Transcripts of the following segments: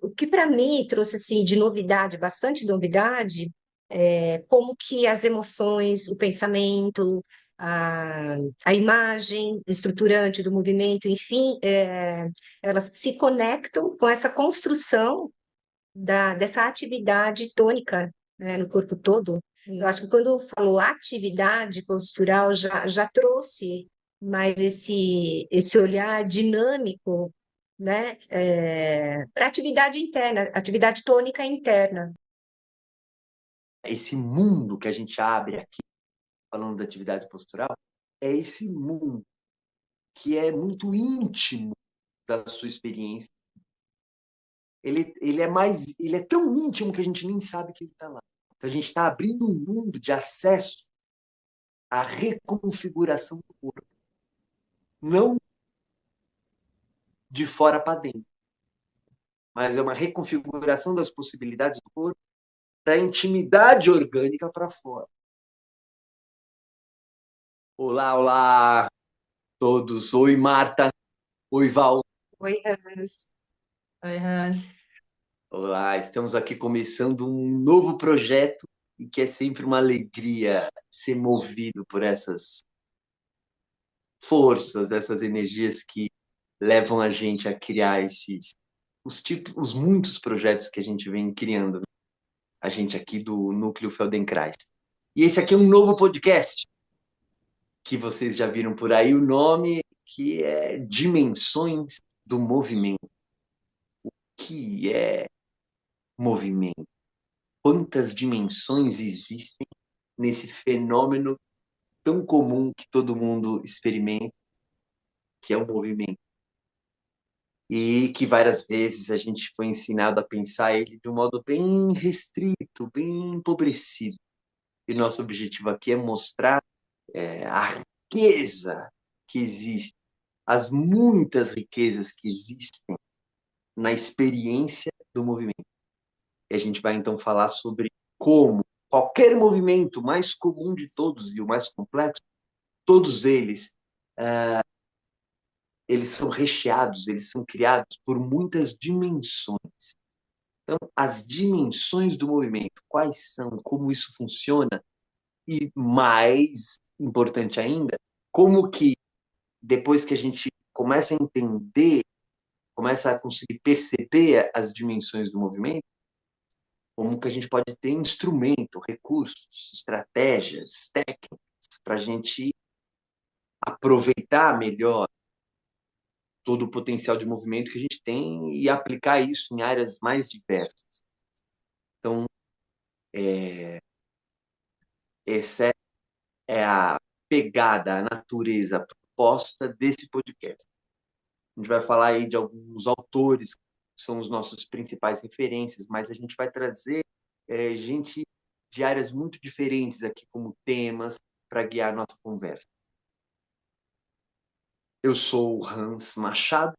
O que para mim trouxe assim de novidade, bastante novidade, é como que as emoções, o pensamento, a, a imagem estruturante do movimento, enfim, elas se conectam com essa construção dessa atividade tônica, né, no corpo todo. Eu acho que quando falou atividade postural, já trouxe mais esse olhar dinâmico, né, para atividade interna, atividade tônica interna. Esse mundo que a gente abre aqui, falando da atividade postural, é esse mundo que é muito íntimo da sua experiência. Ele é tão íntimo que a gente nem sabe que ele está lá. Então a gente está abrindo um mundo de acesso à reconfiguração do corpo, não de fora para dentro, mas é uma reconfiguração das possibilidades do corpo, da intimidade orgânica para fora. Olá, olá, todos. Oi, Marta. Oi, Val. Oi, Hans. Oi, Hans. Olá, estamos aqui começando um novo projeto e que é sempre uma alegria ser movido por essas forças, essas energias que levam a gente a criar os muitos projetos que a gente vem criando, né? A gente aqui do Núcleo Feldenkrais. E esse aqui é um novo podcast que vocês já viram por aí o nome, que é Dimensões do Movimento. O que é movimento? Quantas dimensões existem nesse fenômeno tão comum que todo mundo experimenta, que é o movimento? E que várias vezes a gente foi ensinado a pensar ele de um modo bem restrito, bem empobrecido. E nosso objetivo aqui é mostrar a riqueza que existe, as muitas riquezas que existem na experiência do movimento. E a gente vai então falar sobre como qualquer movimento, mais comum de todos e o mais complexo, todos eles são recheados, eles são criados por muitas dimensões. Então, as dimensões do movimento, quais são, como isso funciona, e mais importante ainda, como que depois que a gente começa a entender, começa a conseguir perceber as dimensões do movimento, como que a gente pode ter instrumento, recursos, estratégias, técnicas para a gente aproveitar melhor todo o potencial de movimento que a gente tem e aplicar isso em áreas mais diversas. Então, essa é a pegada, a natureza, a proposta desse podcast. A gente vai falar aí de alguns autores que são os nossos principais referências, mas a gente vai trazer gente de áreas muito diferentes aqui como temas para guiar a nossa conversa. Eu sou o Hans Machado,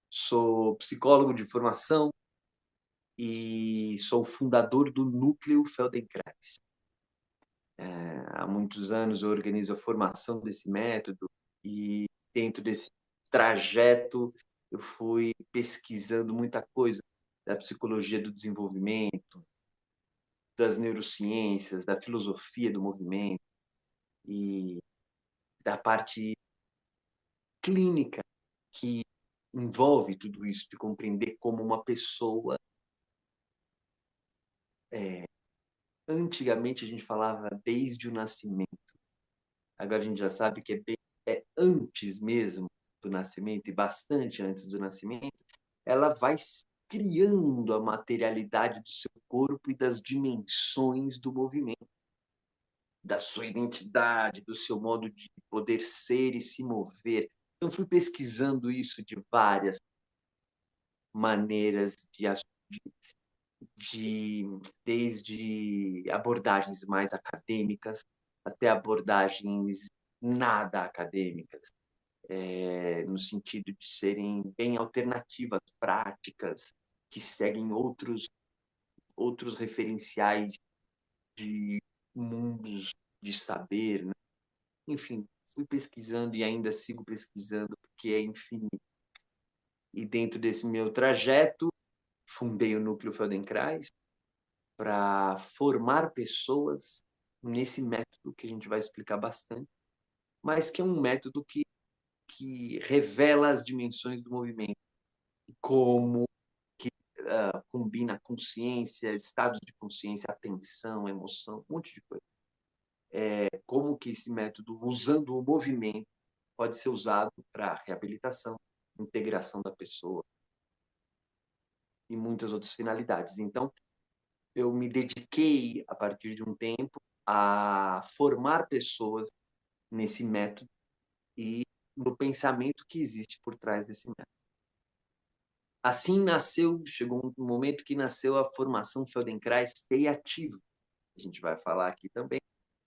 sou psicólogo de formação e sou fundador do Núcleo Feldenkrais. Há muitos anos eu organizo a formação desse método e dentro desse trajeto eu fui pesquisando muita coisa da psicologia do desenvolvimento, das neurociências, da filosofia do movimento e da parte clínica que envolve tudo isso, de compreender como uma pessoa. Antigamente a gente falava desde o nascimento, agora a gente já sabe que é antes mesmo do nascimento e bastante antes do nascimento, ela vai criando a materialidade do seu corpo e das dimensões do movimento, da sua identidade, do seu modo de poder ser e se mover. Então, fui pesquisando isso de várias maneiras, desde abordagens mais acadêmicas até abordagens nada acadêmicas, no sentido de serem bem alternativas, práticas, que seguem outros referenciais de mundos de saber, né? Enfim, fui pesquisando e ainda sigo pesquisando, porque é infinito. E dentro desse meu trajeto, fundei o Núcleo Feldenkrais para formar pessoas nesse método que a gente vai explicar bastante, mas que é um método que revela as dimensões do movimento, como combina consciência, estados de consciência, atenção, emoção, um monte de coisa. Como que esse método, usando o movimento, pode ser usado para reabilitação, integração da pessoa e muitas outras finalidades. Então, eu me dediquei, a partir de um tempo, a formar pessoas nesse método e no pensamento que existe por trás desse método. Assim chegou um momento que nasceu a formação Feldenkrais TI Ativo. A gente vai falar aqui também,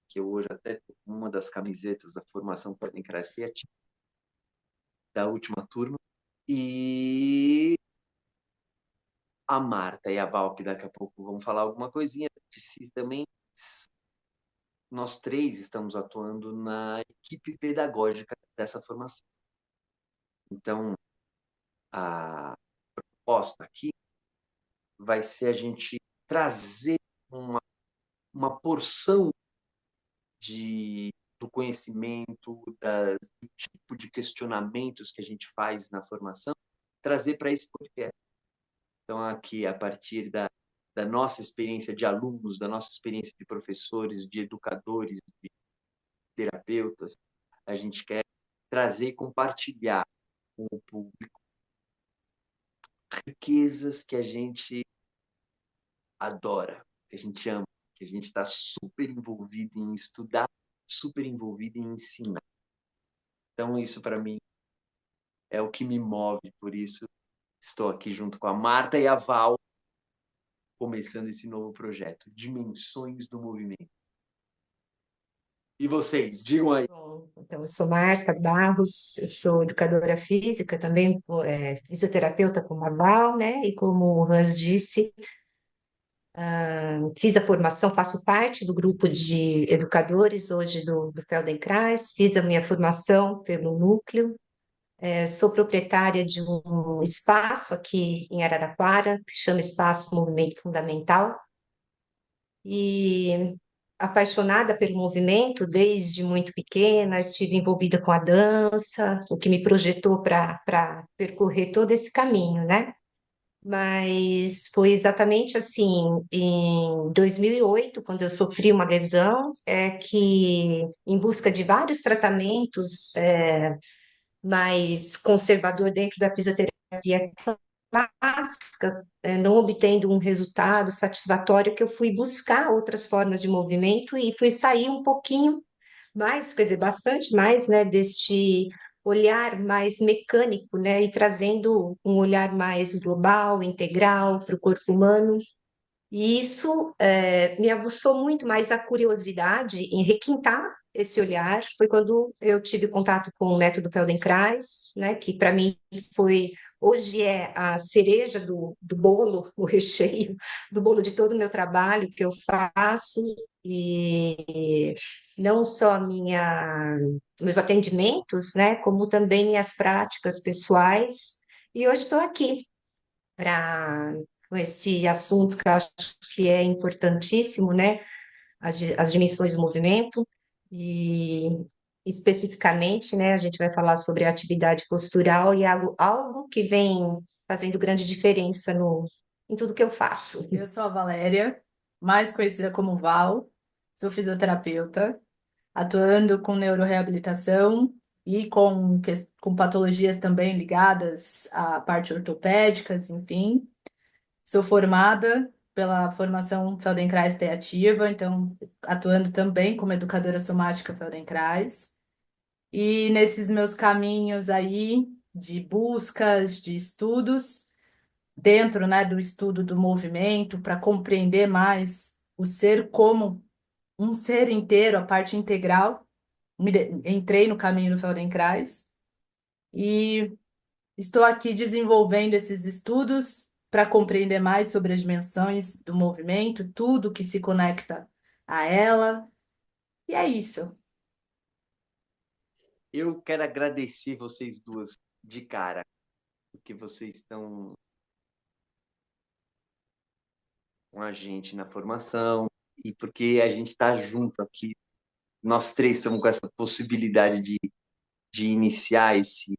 que eu hoje até tenho uma das camisetas da formação Feldenkrais TI Ativo, da última turma. E a Marta e a Val, que daqui a pouco vão falar alguma coisinha de si também. Nós três estamos atuando na equipe pedagógica dessa formação. Então, a proposta aqui vai ser a gente trazer uma porção do conhecimento, do tipo de questionamentos que a gente faz na formação, trazer para esse podcast. Então, aqui, a partir da nossa experiência de alunos, da nossa experiência de professores, de educadores, de terapeutas, a gente quer trazer e compartilhar com o público riquezas que a gente adora, que a gente ama, que a gente está super envolvido em estudar, super envolvido em ensinar. Então, isso para mim é o que me move, por isso estou aqui junto com a Marta e a Val, começando esse novo projeto, Dimensões do Movimento. E vocês, digam aí. Bom, então, eu sou Marta Barros, eu sou educadora física, também fisioterapeuta como a Val, né? E como o Hans disse, fiz a formação, faço parte do grupo de educadores hoje do Feldenkrais, fiz a minha formação pelo núcleo, sou proprietária de um espaço aqui em Araraquara, que chama Espaço Movimento Fundamental, e apaixonada pelo movimento desde muito pequena, estive envolvida com a dança, o que me projetou para percorrer todo esse caminho, né? Mas foi exatamente assim, em 2008, quando eu sofri uma lesão, que, em busca de vários tratamentos mais conservador dentro da fisioterapia clássica, não obtendo um resultado satisfatório, que eu fui buscar outras formas de movimento e fui sair um pouquinho mais, quer dizer, bastante mais, né, deste olhar mais mecânico, né, e trazendo um olhar mais global, integral para o corpo humano. E isso me aguçou muito mais a curiosidade em requintar esse olhar. Foi quando eu tive contato com o método Feldenkrais, né, que para mim hoje é a cereja do bolo, o recheio do bolo de todo o meu trabalho que eu faço, e não só meus atendimentos, né, como também minhas práticas pessoais. E hoje estou aqui para com esse assunto que eu acho que é importantíssimo, né? As dimensões do movimento, e especificamente, né, a gente vai falar sobre a atividade postural e algo que vem fazendo grande diferença em tudo que eu faço. Eu sou a Valéria, mais conhecida como Val, sou fisioterapeuta, atuando com neuroreabilitação e com patologias também ligadas à parte ortopédicas, enfim. Sou formada pela formação Feldenkrais TI Ativa, então atuando também como educadora somática Feldenkrais. E nesses meus caminhos aí de buscas, de estudos, dentro, né, do estudo do movimento, para compreender mais o ser como um ser inteiro, a parte integral, entrei no caminho do Feldenkrais e estou aqui desenvolvendo esses estudos para compreender mais sobre as dimensões do movimento, tudo que se conecta a ela. E é isso. Eu quero agradecer vocês duas de cara, porque vocês estão com a gente na formação e porque a gente está junto aqui. Nós três estamos com essa possibilidade de iniciar esse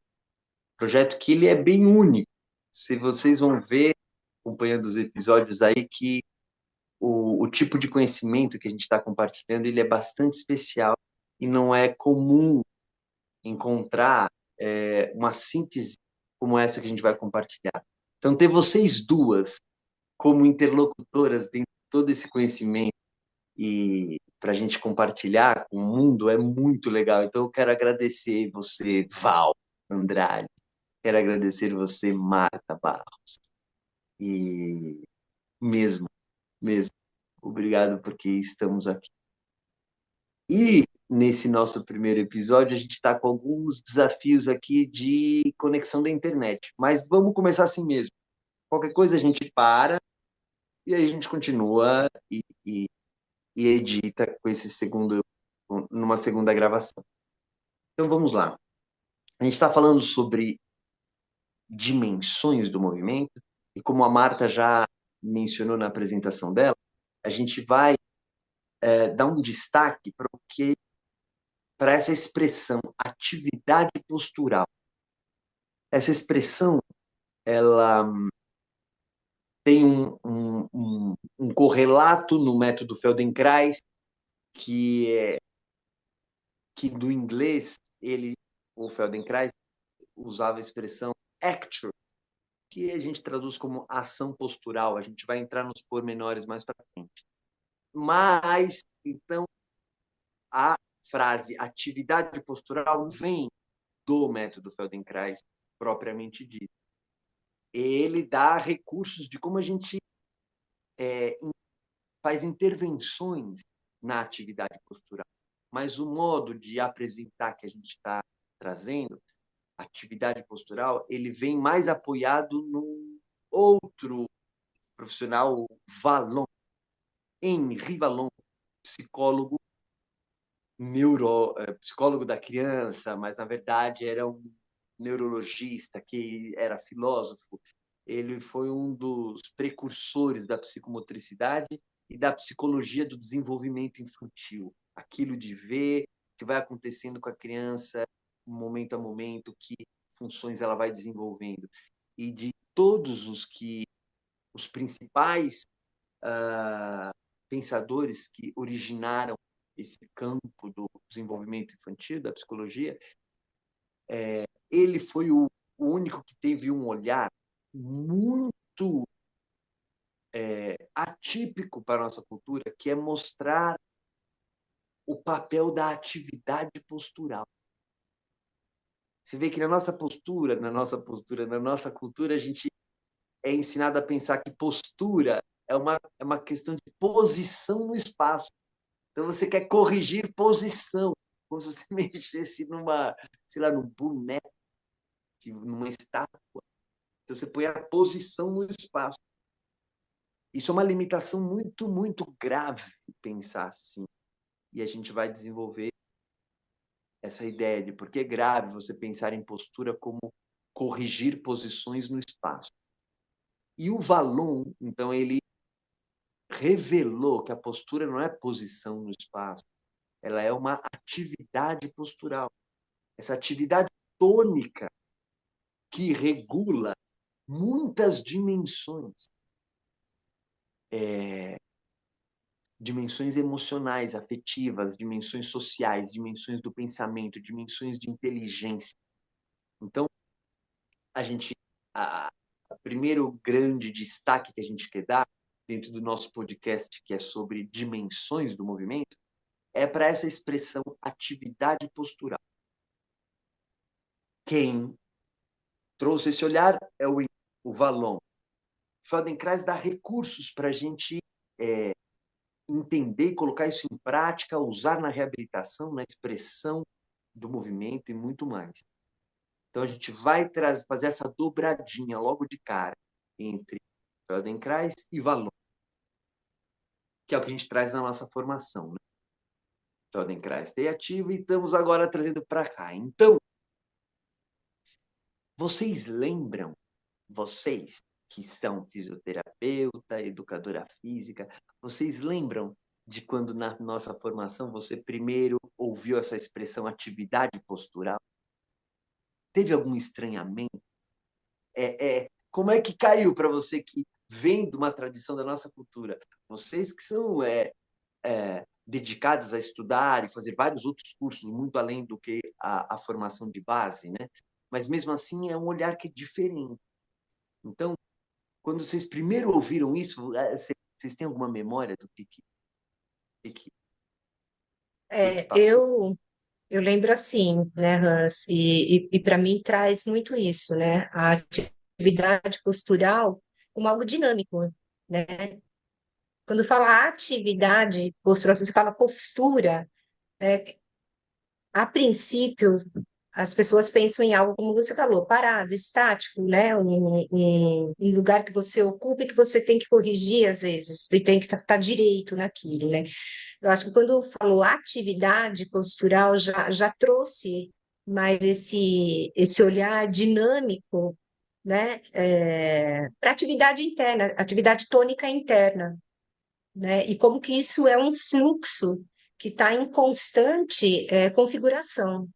projeto que ele é bem único. Se vocês vão ver, acompanhando os episódios aí, que o tipo de conhecimento que a gente está compartilhando, ele é bastante especial e não é comum encontrar uma síntese como essa que a gente vai compartilhar. Então, ter vocês duas como interlocutoras dentro de todo esse conhecimento e para a gente compartilhar com o mundo é muito legal. Então, eu quero agradecer você, Val Andrade, quero agradecer você, Marta Barros, e mesmo, mesmo, obrigado porque estamos aqui. E nesse nosso primeiro episódio, a gente está com alguns desafios aqui de conexão da internet, mas vamos começar assim mesmo. Qualquer coisa a gente para e aí a gente continua e edita com esse numa segunda gravação. Então vamos lá. A gente está falando sobre dimensões do movimento e como a Marta já mencionou na apresentação dela, a gente vai dar um destaque para essa expressão atividade postural. Essa expressão ela tem um correlato no método Feldenkrais que do inglês o Feldenkrais usava a expressão actual, que a gente traduz como ação postural. A gente vai entrar nos pormenores mais para frente. Mas, então, a frase atividade postural vem do método Feldenkrais propriamente dito. Ele dá recursos de como a gente faz intervenções na atividade postural. Mas o modo de apresentar que a gente está trazendo, atividade postural, ele vem mais apoiado no outro profissional, Vallon, Henri Vallon, psicólogo psicólogo da criança, mas na verdade era um neurologista que era filósofo. Ele foi um dos precursores da psicomotricidade e da psicologia do desenvolvimento infantil. Aquilo de ver o que vai acontecendo com a criança, momento a momento, que funções ela vai desenvolvendo. E de todos os principais pensadores que originaram esse campo do desenvolvimento infantil, da psicologia, ele foi o único que teve um olhar muito atípico para a nossa cultura, que é mostrar o papel da atividade postural. Você vê que na nossa cultura, a gente é ensinado a pensar que postura é uma questão de posição no espaço. Então, você quer corrigir posição, como se você mexesse sei lá, num boneco, numa estátua. Então, você põe a posição no espaço. Isso é uma limitação muito, muito grave, pensar assim. E a gente vai desenvolver essa ideia de por que é grave você pensar em postura como corrigir posições no espaço. E o Vallon, então, ele revelou que a postura não é posição no espaço, ela é uma atividade postural. Essa atividade tônica que regula muitas dimensões. Dimensões emocionais, afetivas, dimensões sociais, dimensões do pensamento, dimensões de inteligência. Então, o primeiro grande destaque que a gente quer dar dentro do nosso podcast, que é sobre dimensões do movimento, é para essa expressão atividade postural. Quem trouxe esse olhar é o Vallon. Feldenkrais dá recursos para a gente entender e colocar isso em prática, usar na reabilitação, na expressão do movimento e muito mais. Então, a gente vai fazer essa dobradinha logo de cara entre Feldenkrais e Vallon, que é o que a gente traz na nossa formação. Né? Feldenkrais tem ativo e estamos agora trazendo para cá. Então, vocês lembram, que são fisioterapeuta, educadora física. Vocês lembram de quando na nossa formação você primeiro ouviu essa expressão atividade postural? Teve algum estranhamento? Como é que caiu para você que vem de uma tradição da nossa cultura? Vocês que são dedicados a estudar e fazer vários outros cursos, muito além do que a formação de base, né? Mas mesmo assim é um olhar que é diferente. Então, quando vocês primeiro ouviram isso, vocês têm alguma memória do que É, passou? eu lembro assim, né, Hans, e para mim traz muito isso, né? A atividade postural como algo dinâmico, né? Quando fala atividade postural, você fala postura, a princípio, as pessoas pensam em algo, como você falou, parado, estático, né? Um lugar que você ocupa e que você tem que corrigir às vezes, e tem que estar direito naquilo, né? Eu acho que quando falou atividade postural, já trouxe mais esse olhar dinâmico, né? Para atividade interna, atividade tônica interna, né? E como que isso é um fluxo que está em constante configuração.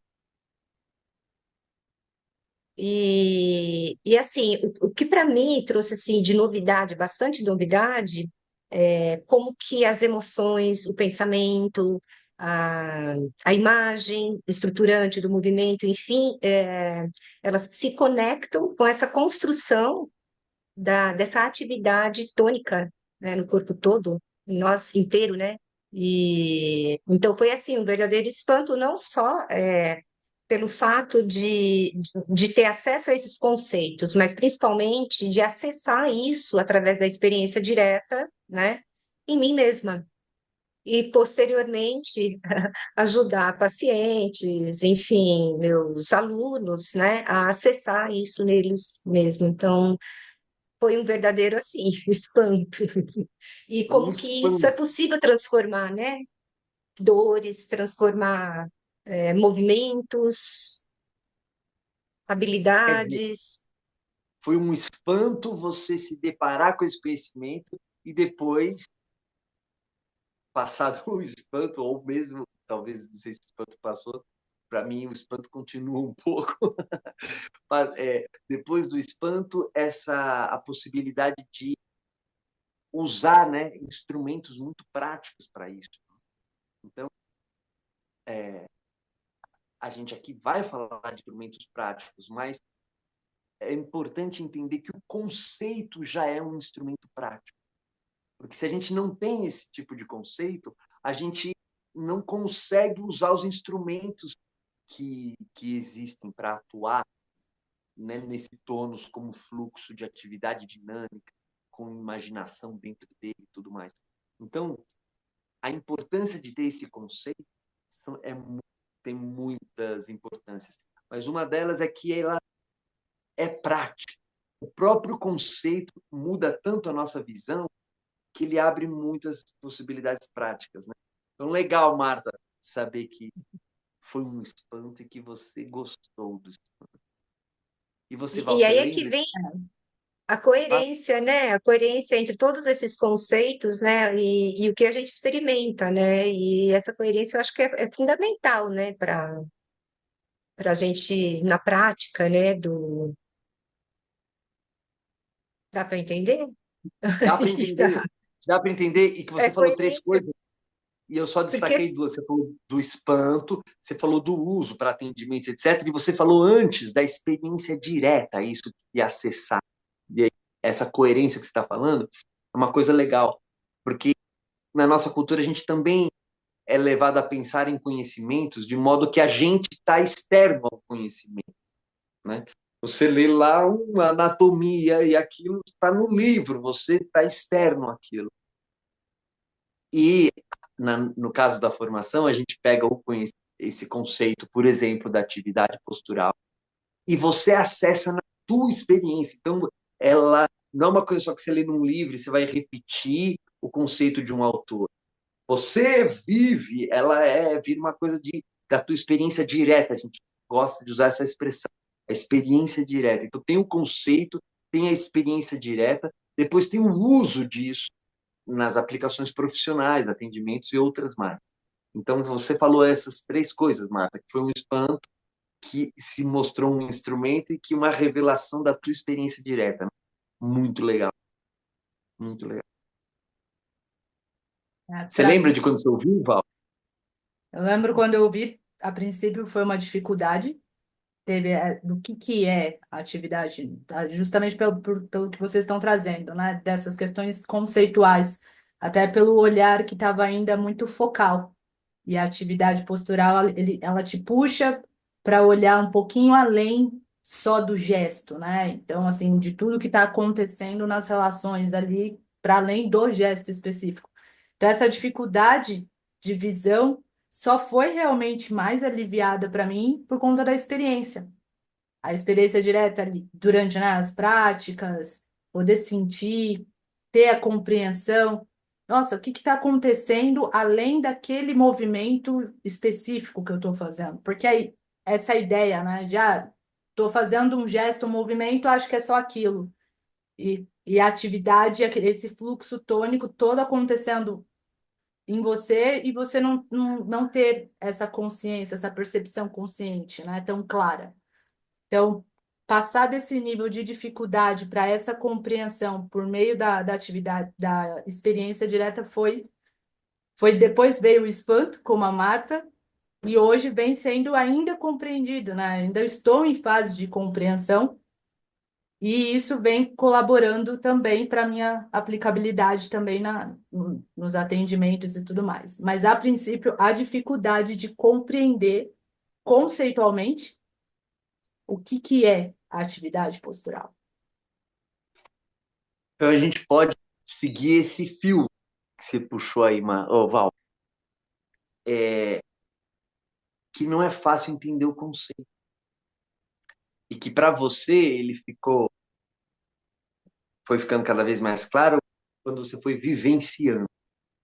E assim, o que para mim trouxe assim de novidade, bastante novidade, como que as emoções, o pensamento, a, a imagem estruturante do movimento, enfim, elas se conectam com essa construção dessa atividade tônica, né, no corpo todo, em nós inteiro, né? E então foi assim, um verdadeiro espanto, não só pelo fato de ter acesso a esses conceitos, mas principalmente de acessar isso através da experiência direta, né, em mim mesma. E posteriormente ajudar pacientes, enfim, meus alunos, né, a acessar isso neles mesmo. Então, foi um verdadeiro assim espanto. E Foi um como que isso é espanto. possível transformar, né? Dores, transformar movimentos, Quer dizer, habilidades. foi um espanto você se deparar com esse conhecimento e depois, passado o espanto, ou mesmo, talvez, não sei se o espanto passou, para mim o espanto continua um pouco. Depois do espanto, a possibilidade de usar, né, instrumentos muito práticos para isso. Então, a gente aqui vai falar de instrumentos práticos, mas é importante entender que o conceito já é um instrumento prático. Porque se a gente não tem esse tipo de conceito, a gente não consegue usar os instrumentos que existem para atuar, né, nesse tônus como fluxo de atividade dinâmica, com imaginação dentro dele e tudo mais. Então, a importância de ter esse conceito tem muitas importâncias, mas uma delas é que ela é prática. O próprio conceito muda tanto a nossa visão que ele abre muitas possibilidades práticas, né? Então, legal, Marta, saber que foi um espanto e que você gostou do espanto. E você, Val, E você aí é que lembra? vem a coerência, né? A coerência entre todos esses conceitos, né? E o que a gente experimenta, né? E essa coerência eu acho que é fundamental, né? Para a gente, na prática, né? Dá para entender? Dá para entender, dá para entender, e que É você falou três coerência, coisas, e eu só porque destaquei duas. Você falou do espanto, você falou do uso para atendimentos, etc. E você falou antes da experiência direta, isso de acessar. E aí, essa coerência que você está falando é uma coisa legal, porque na nossa cultura a gente também é levado a pensar em conhecimentos de modo que a gente está externo ao conhecimento, né? Você lê lá uma anatomia e aquilo está no livro, você está externo àquilo. E, no caso da formação, a gente pega esse conceito, por exemplo, da atividade postural, e você acessa na tua experiência. Então, ela não é uma coisa só que você lê num livro e você vai repetir o conceito de um autor. Você vive, vira uma coisa da tua experiência direta. A gente gosta de usar essa expressão, a experiência direta. Então, tem o conceito tem a experiência direta, depois tem o uso disso nas aplicações profissionais, atendimentos e outras mais. Então, você falou essas três coisas, Marta, que foi um espanto, que se mostrou um instrumento e que uma revelação da tua experiência direta, né? Muito legal, muito legal. Você Para lembra mim, de quando você ouviu, Val? eu lembro quando eu vi, a princípio foi uma dificuldade, do que é a atividade, tá? Justamente pelo que vocês estão trazendo, né? Dessas questões conceituais, até pelo olhar que estava ainda muito focal. E a atividade postural, ela te puxa para olhar um pouquinho além só do gesto, né? Então, assim, de tudo que está acontecendo nas relações ali, para além do gesto específico. Então, essa dificuldade de visão só foi realmente mais aliviada para mim por conta da experiência. A experiência direta ali, durante, né, as práticas, poder sentir, ter a compreensão. Nossa, o que está acontecendo além daquele movimento específico que eu estou fazendo? Porque aí, essa ideia, né, de estou fazendo um gesto, um movimento, acho que é só aquilo. E a atividade, esse fluxo tônico todo acontecendo em você e você não ter essa consciência, essa percepção consciente, né, tão clara. Então, passar desse nível de dificuldade para essa compreensão por meio da atividade, da experiência direta depois veio o espanto, como a Marta, e hoje vem sendo ainda compreendido, né? Ainda estou em fase de compreensão, e isso vem colaborando também para a minha aplicabilidade também nos atendimentos e tudo mais. Mas, a princípio, a dificuldade de compreender conceitualmente o que é a atividade postural. Então, a gente pode seguir esse fio que você puxou aí, Val, que não é fácil entender o conceito. E que para você ele foi ficando cada vez mais claro quando você foi vivenciando.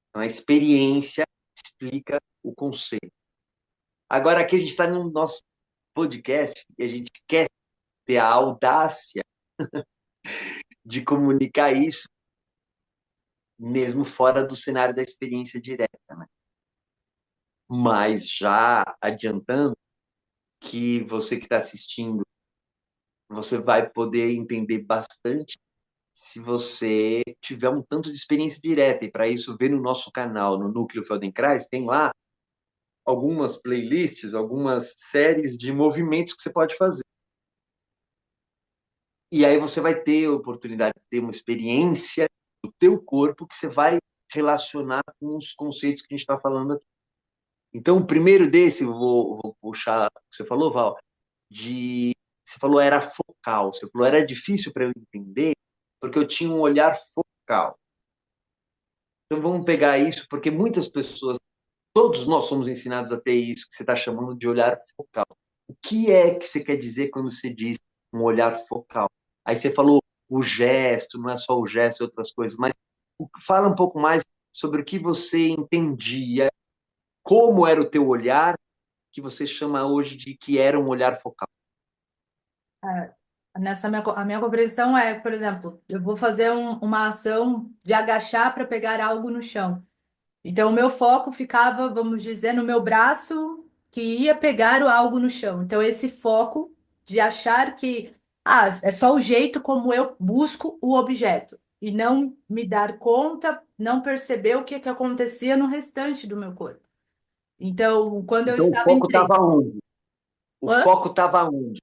Então, a experiência explica o conceito. Agora, aqui a gente está no nosso podcast e a gente quer ter a audácia de comunicar isso mesmo fora do cenário da experiência direta, né? Mas já adiantando que você que está assistindo, você vai poder entender bastante se você tiver um tanto de experiência direta. E para isso, ver no nosso canal, no Núcleo Feldenkrais, tem lá algumas playlists, algumas séries de movimentos que você pode fazer. E aí você vai ter a oportunidade de ter uma experiência do teu corpo que você vai relacionar com os conceitos que a gente está falando aqui. Então, o primeiro desse, vou puxar o que você falou, Val, você falou era focal, você falou era difícil para eu entender, porque eu tinha um olhar focal. Então, vamos pegar isso, porque muitas pessoas, todos nós somos ensinados a ter isso que você está chamando de olhar focal. O que é que você quer dizer quando você diz um olhar focal? Aí você falou o gesto, não é só o gesto e outras coisas, mas fala um pouco mais sobre o que você entendia, como era o teu olhar, que você chama hoje de que era um olhar focal. A minha compreensão é, por exemplo, eu vou fazer uma ação de agachar para pegar algo no chão. Então, o meu foco ficava, vamos dizer, no meu braço que ia pegar algo no chão. Então, esse foco de achar que é só o jeito como eu busco o objeto e não me dar conta, não perceber o que acontecia no restante do meu corpo. Então, quando eu Então, o estava em foco treino, estava onde? O foco estava onde?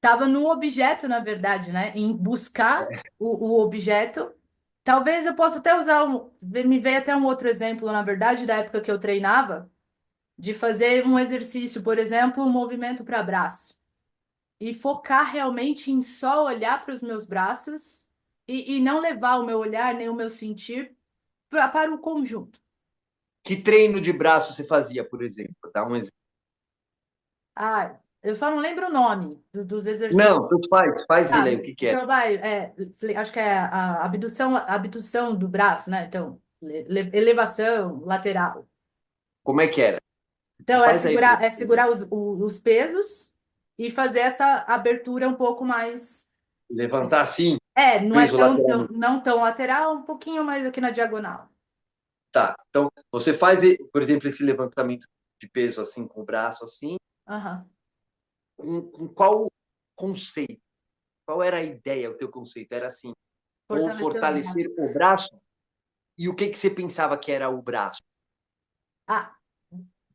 estava no objeto, na verdade, né? Em buscar o objeto. Talvez eu possa até usar me veio até um outro exemplo, na verdade, da época que eu treinava, de fazer um exercício, por exemplo, um movimento para braço. E focar realmente em só olhar para os meus braços e não levar o meu olhar nem o meu sentir para o conjunto. Que treino de braço você fazia, por exemplo? Dá um exemplo. Eu só não lembro o nome dos exercícios. Não, tu faz ele aí, o que é? Então acho que é a abdução do braço, né? Então, elevação lateral. Como é que era? Então, Faz aí. segurar os pesos e fazer essa abertura um pouco mais. Levantar assim, Não é peso tão, lateral. não tão lateral, um pouquinho mais aqui na diagonal. Tá. Então, você faz, por exemplo, esse levantamento de peso assim, com o braço assim, Aham. com qual conceito? Qual era a ideia, o teu conceito? Era assim, vou Fortalecer os fortalecer braços. o braço? E o que que você pensava que era o braço? Ah,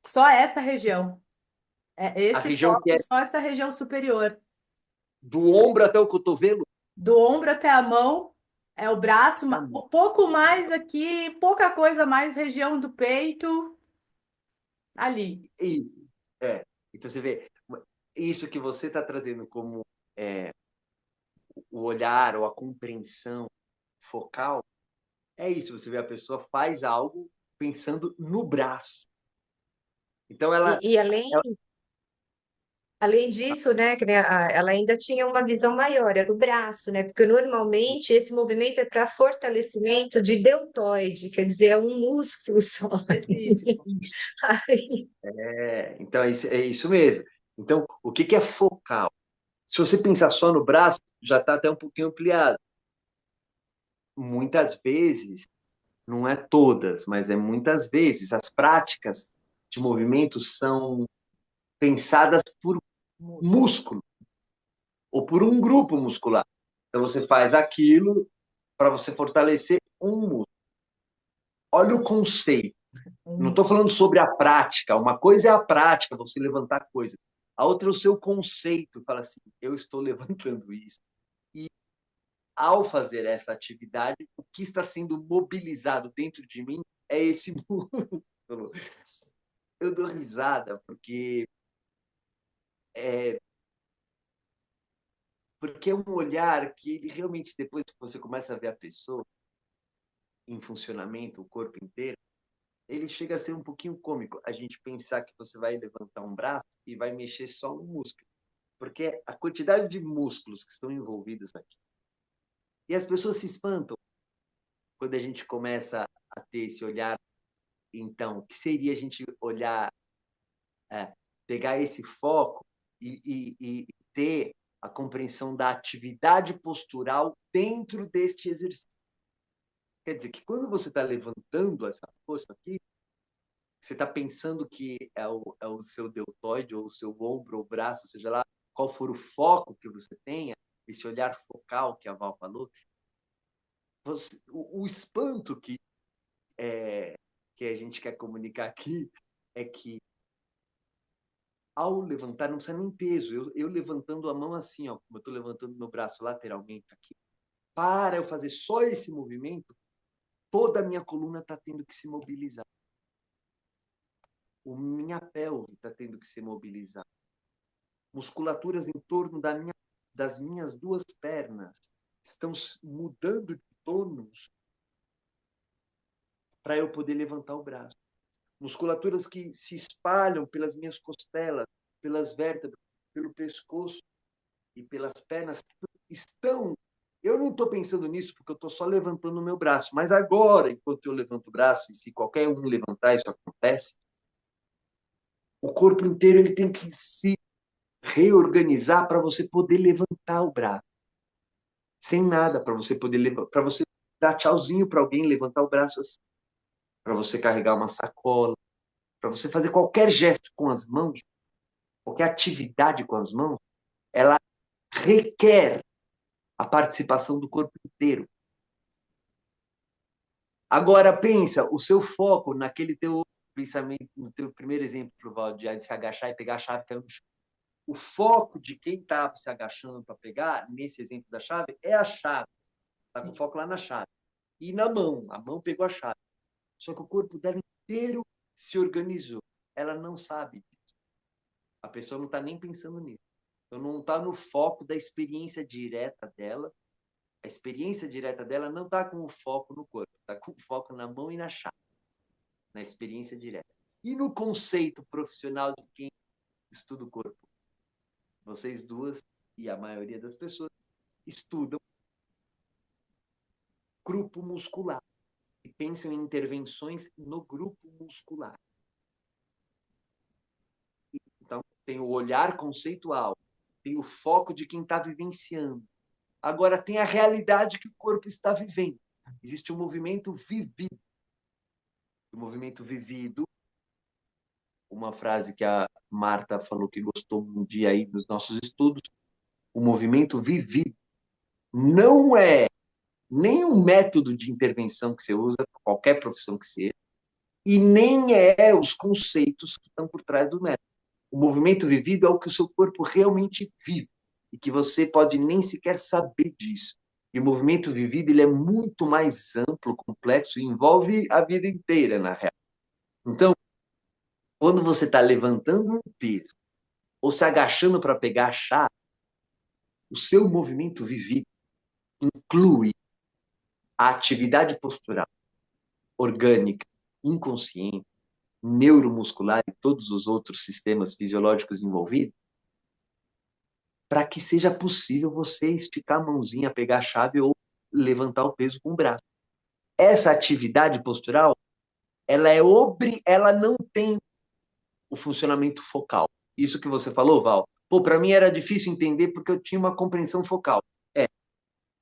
só essa região. É A esse região que foco, é só essa região superior. do ombro até o cotovelo? Do ombro até a mão, é o braço, Tá. um pouco mais aqui, pouca coisa mais, região do peito, ali. E, então você vê, isso que você está trazendo como é, o olhar ou a compreensão focal, é isso. Você vê a pessoa faz algo pensando no braço. Então E além disso, né, que, né, ela ainda tinha uma visão maior, era o braço, né? Porque normalmente esse movimento é para fortalecimento de deltoide, quer dizer, é um músculo só. Específico. Aí, então é isso mesmo. Então, o que que é focal? Se você pensar só no braço, já está até um pouquinho ampliado. Muitas vezes, não é todas, mas é muitas vezes, as práticas de movimento são pensadas por músculo ou por um grupo muscular. Então, você faz aquilo para você fortalecer um músculo. Olha o conceito. Não estou falando sobre a prática. Uma coisa é a prática, você levantar coisa. A outra é o seu conceito. Fala assim, eu estou levantando isso. E ao fazer essa atividade, o que está sendo mobilizado dentro de mim é esse músculo. Eu dou risada é, porque é um olhar que ele realmente, depois que você começa a ver a pessoa em funcionamento, o corpo inteiro, ele chega a ser um pouquinho cômico. A gente pensar que você vai levantar um braço e vai mexer só um músculo. Porque a quantidade de músculos que estão envolvidos aqui. E as pessoas se espantam quando a gente começa a ter esse olhar. Então, o que seria a gente olhar, pegar esse foco e ter a compreensão da atividade postural dentro deste exercício? Quer dizer que quando você está levantando essa força aqui, você está pensando que é o seu deltoide, ou o seu ombro, ou braço, seja lá qual for o foco que você tenha, esse olhar focal que a Val falou, o espanto que a gente quer comunicar aqui é que, ao levantar, não precisa nem peso. Eu levantando a mão assim, ó, como eu estou levantando meu braço lateralmente aqui, para eu fazer só esse movimento, toda a minha coluna está tendo que se mobilizar. A minha pelve está tendo que se mobilizar. Musculaturas em torno das minhas duas pernas estão mudando de tônus para eu poder levantar o braço. Musculaturas que se espalham pelas minhas costelas, pelas vértebras, pelo pescoço e pelas pernas estão. Eu não estou pensando nisso porque eu estou só levantando o meu braço, mas agora, enquanto eu levanto o braço, e se qualquer um levantar, isso acontece, o corpo inteiro ele tem que se reorganizar para você poder levantar o braço. Sem nada, para você poder para você dar tchauzinho para alguém, levantar o braço assim, para você carregar uma sacola, para você fazer qualquer gesto com as mãos, qualquer atividade com as mãos, ela requer a participação do corpo inteiro. Agora pensa, o seu foco naquele teu pensamento, no teu primeiro exemplo, Val, de se agachar e pegar a chave que é no chão. O foco de quem está se agachando para pegar, nesse exemplo da chave, é a chave. Está com foco lá na chave. E na mão, a mão pegou a chave. Só que o corpo dela inteiro se organizou. Ela não sabe disso. A pessoa não está nem pensando nisso. Então não está no foco da experiência direta dela. A experiência direta dela não está com o foco no corpo, está com o foco na mão e na chave, na experiência direta. E no conceito profissional de quem estuda o corpo? Vocês duas e a maioria das pessoas estudam grupo muscular e pensam em intervenções no grupo muscular. Então, tem o olhar conceitual, tem o foco de quem está vivenciando. Agora, tem a realidade que o corpo está vivendo. Existe um movimento vivido. O movimento vivido, uma frase que a Marta falou que gostou um dia aí dos nossos estudos, o movimento vivido não é nem um método de intervenção que você usa, qualquer profissão que seja, e nem é os conceitos que estão por trás do método. O movimento vivido é o que o seu corpo realmente vive, e que você pode nem sequer saber disso. E o movimento vivido ele é muito mais amplo, complexo, e envolve a vida inteira, na real. Então, quando você está levantando um peso, ou se agachando para pegar a chave, o seu movimento vivido inclui a atividade postural, orgânica, inconsciente, neuromuscular e todos os outros sistemas fisiológicos envolvidos, para que seja possível você esticar a mãozinha, pegar a chave ou levantar o peso com o braço. Essa atividade postural, ela não tem o funcionamento focal. Isso que você falou, Val, pô, para mim era difícil entender porque eu tinha uma compreensão focal.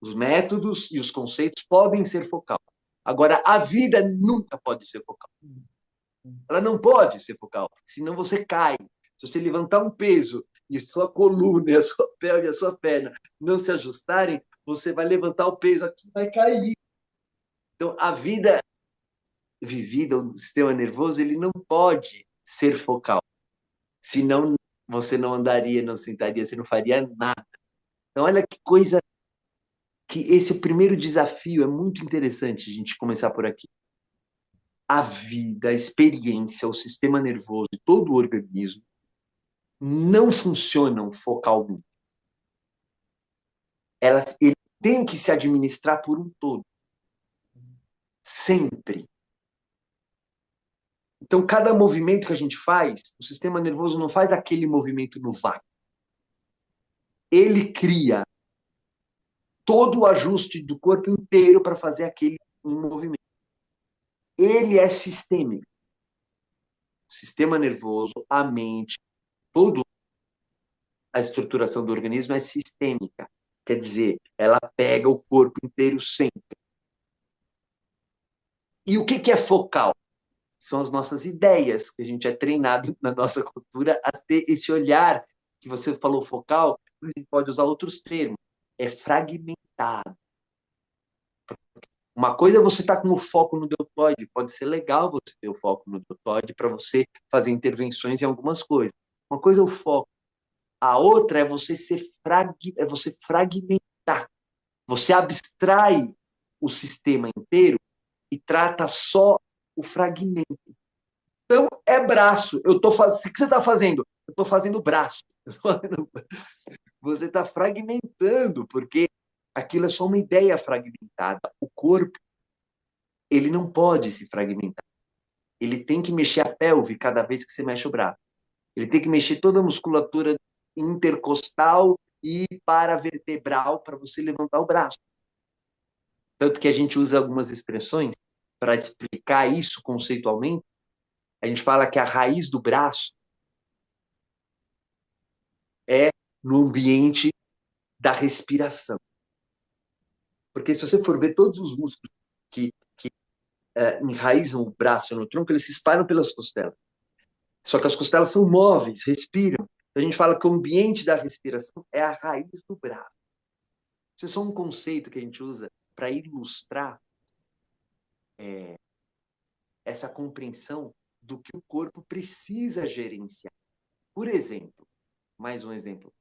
Os métodos e os conceitos podem ser focal. Agora, a vida nunca pode ser focal. Ela não pode ser focal, senão você cai. Se você levantar um peso e sua coluna, e a sua pele e a sua perna não se ajustarem, você vai levantar o peso aqui e vai cair. Então, a vida vivida, o sistema nervoso, ele não pode ser focal. Senão, você não andaria, não sentaria, você não faria nada. Então, olha que coisa que esse é o primeiro desafio, é muito interessante a gente começar por aqui. A vida, a experiência, o sistema nervoso e todo o organismo não funcionam focalmente. Ele tem que se administrar por um todo. Sempre. Então, cada movimento que a gente faz, o sistema nervoso não faz aquele movimento no vácuo. Ele cria todo o ajuste do corpo inteiro para fazer aquele movimento. Ele é sistêmico. O sistema nervoso, a mente, toda a estruturação do organismo é sistêmica. Quer dizer, ela pega o corpo inteiro sempre. E o que é focal? São as nossas ideias, que a gente é treinado na nossa cultura a ter esse olhar, que você falou focal, a gente pode usar outros termos. É fragmentado. Uma coisa é você estar com o foco no deltoide, pode ser legal você ter o foco no deltoide para você fazer intervenções em algumas coisas. Uma coisa é o foco. A outra é você fragmentar. Você abstrai o sistema inteiro e trata só o fragmento. Então, é braço. O que você está fazendo? Eu estou fazendo braço. Você está fragmentando, porque aquilo é só uma ideia fragmentada. O corpo, ele não pode se fragmentar. Ele tem que mexer a pelve cada vez que você mexe o braço. Ele tem que mexer toda a musculatura intercostal e paravertebral para você levantar o braço. Tanto que a gente usa algumas expressões para explicar isso conceitualmente. A gente fala que a raiz do braço é no ambiente da respiração. Porque se você for ver todos os músculos que enraizam o braço no tronco, eles se espalham pelas costelas. Só que as costelas são móveis, respiram. Então a gente fala que o ambiente da respiração é a raiz do braço. Isso é só um conceito que a gente usa para ilustrar essa compreensão do que o corpo precisa gerenciar. Por exemplo, mais um exemplo.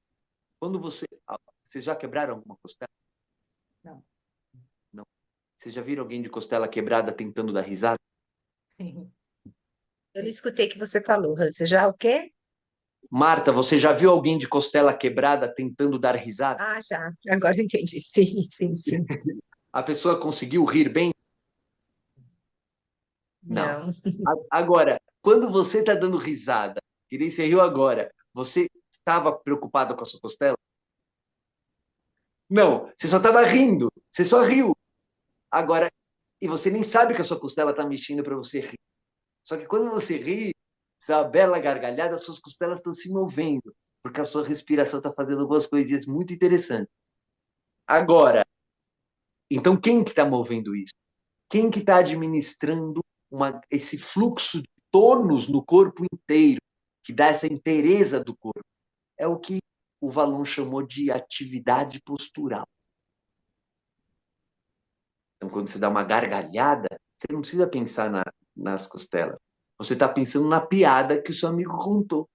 Quando vocês já quebraram alguma costela? Não. Não. Vocês já viram alguém de costela quebrada tentando dar risada? Eu não escutei o que você falou. Você já o quê? Marta, você já viu alguém de costela quebrada tentando dar risada? Ah, já. Agora eu entendi. Sim, sim, sim. A pessoa conseguiu rir bem? Não. Não. Agora, quando você está dando risada, que nem você riu agora, você estava preocupado com a sua costela? Não, você só estava rindo, você só riu. Agora, e você nem sabe que a sua costela está mexendo para você rir. Só que quando você ri, você dá uma bela gargalhada, as suas costelas estão se movendo, porque a sua respiração está fazendo algumas coisinhas muito interessantes. Agora, então quem que está movendo isso? Quem que está administrando esse fluxo de tônus no corpo inteiro, que dá essa inteireza do corpo? É o que o Valon chamou de atividade postural. Então, quando você dá uma gargalhada, você não precisa pensar nas costelas. Você está pensando na piada que o seu amigo contou.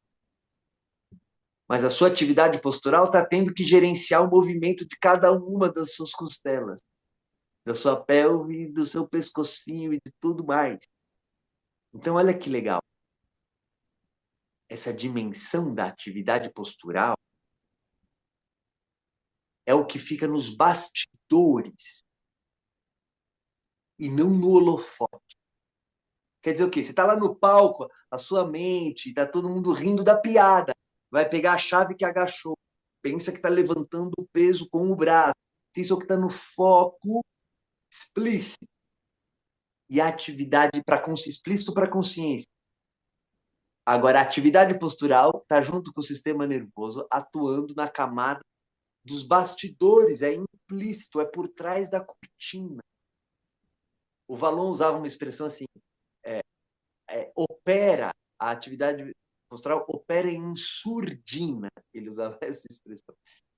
Mas a sua atividade postural está tendo que gerenciar o movimento de cada uma das suas costelas, da sua pelve, do seu pescocinho e de tudo mais. Então, olha que legal. Essa dimensão da atividade postural é o que fica nos bastidores e não no holofote. Quer dizer o quê? Você está lá no palco, a sua mente, está todo mundo rindo da piada. Vai pegar a chave que agachou. Pensa que está levantando o peso com o braço. Isso é o que está no foco explícito. E a atividade explícito para a consciência. Agora, a atividade postural está junto com o sistema nervoso, atuando na camada dos bastidores, é implícito, é por trás da cortina. O Valon usava uma expressão assim, opera, a atividade postural opera em surdina, ele usava essa expressão,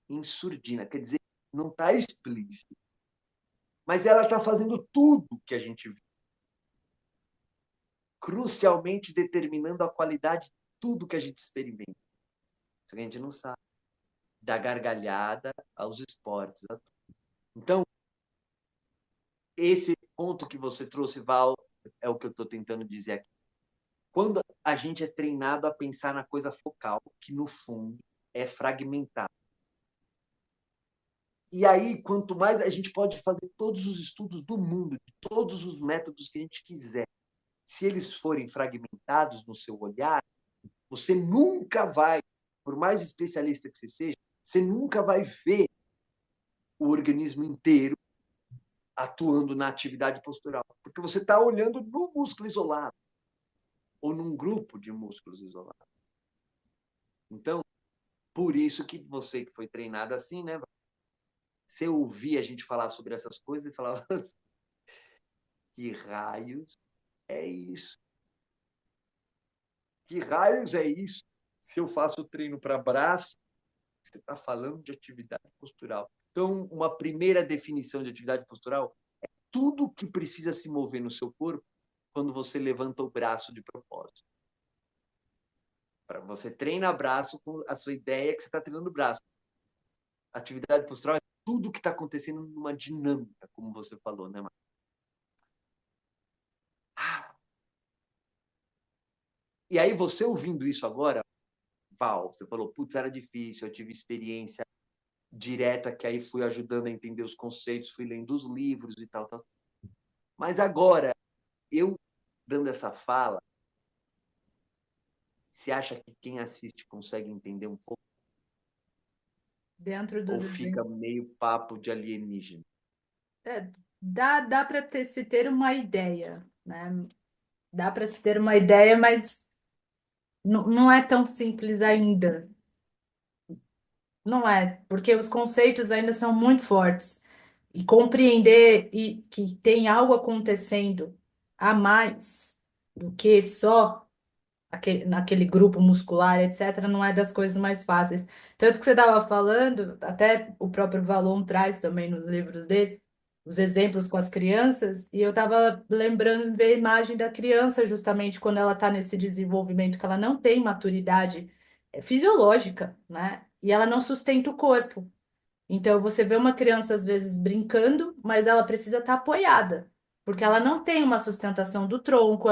em surdina, quer dizer, não está explícito, mas ela está fazendo tudo que a gente viu, crucialmente determinando a qualidade de tudo que a gente experimenta. Isso que a gente não sabe. Da gargalhada aos esportes. Então, esse ponto que você trouxe, Val, é o que eu estou tentando dizer aqui. Quando a gente é treinado a pensar na coisa focal, que no fundo é fragmentado. E aí, quanto mais a gente pode fazer todos os estudos do mundo, de todos os métodos que a gente quiser, se eles forem fragmentados no seu olhar, você nunca vai, por mais especialista que você seja, você nunca vai ver o organismo inteiro atuando na atividade postural, porque você está olhando no músculo isolado ou num grupo de músculos isolados. Então, por isso que você que foi treinado assim, né? Você ouvia a gente falar sobre essas coisas e falava assim, que raios é isso? Que raios é isso? Se eu faço treino para braço, você está falando de atividade postural. Então, uma primeira definição de atividade postural é tudo que precisa se mover no seu corpo quando você levanta o braço de propósito. Você treina braço com a sua ideia que você está treinando braço. Atividade postural é tudo que está acontecendo numa dinâmica, como você falou, né, Marcos? E aí, você ouvindo isso agora, Val, você falou, putz, era difícil, eu tive experiência direta, que aí fui ajudando a entender os conceitos, fui lendo os livros e tal, tal. Mas agora, eu dando essa fala, você acha que quem assiste consegue entender um pouco? Dentro Ou dos fica exemplos. meio papo de alienígena? Dá para se ter uma ideia, né? Dá para se ter uma ideia, mas não é tão simples ainda. Não é, porque os conceitos ainda são muito fortes. E compreender que tem algo acontecendo a mais do que só naquele grupo muscular, etc., não é das coisas mais fáceis. Tanto que você estava falando, até o próprio Valon traz também nos livros dele, os exemplos com as crianças, e eu estava lembrando de ver a imagem da criança, justamente quando ela está nesse desenvolvimento, que ela não tem maturidade fisiológica, né? E ela não sustenta o corpo. Então, você vê uma criança, às vezes, brincando, mas ela precisa estar apoiada, porque ela não tem uma sustentação do tronco,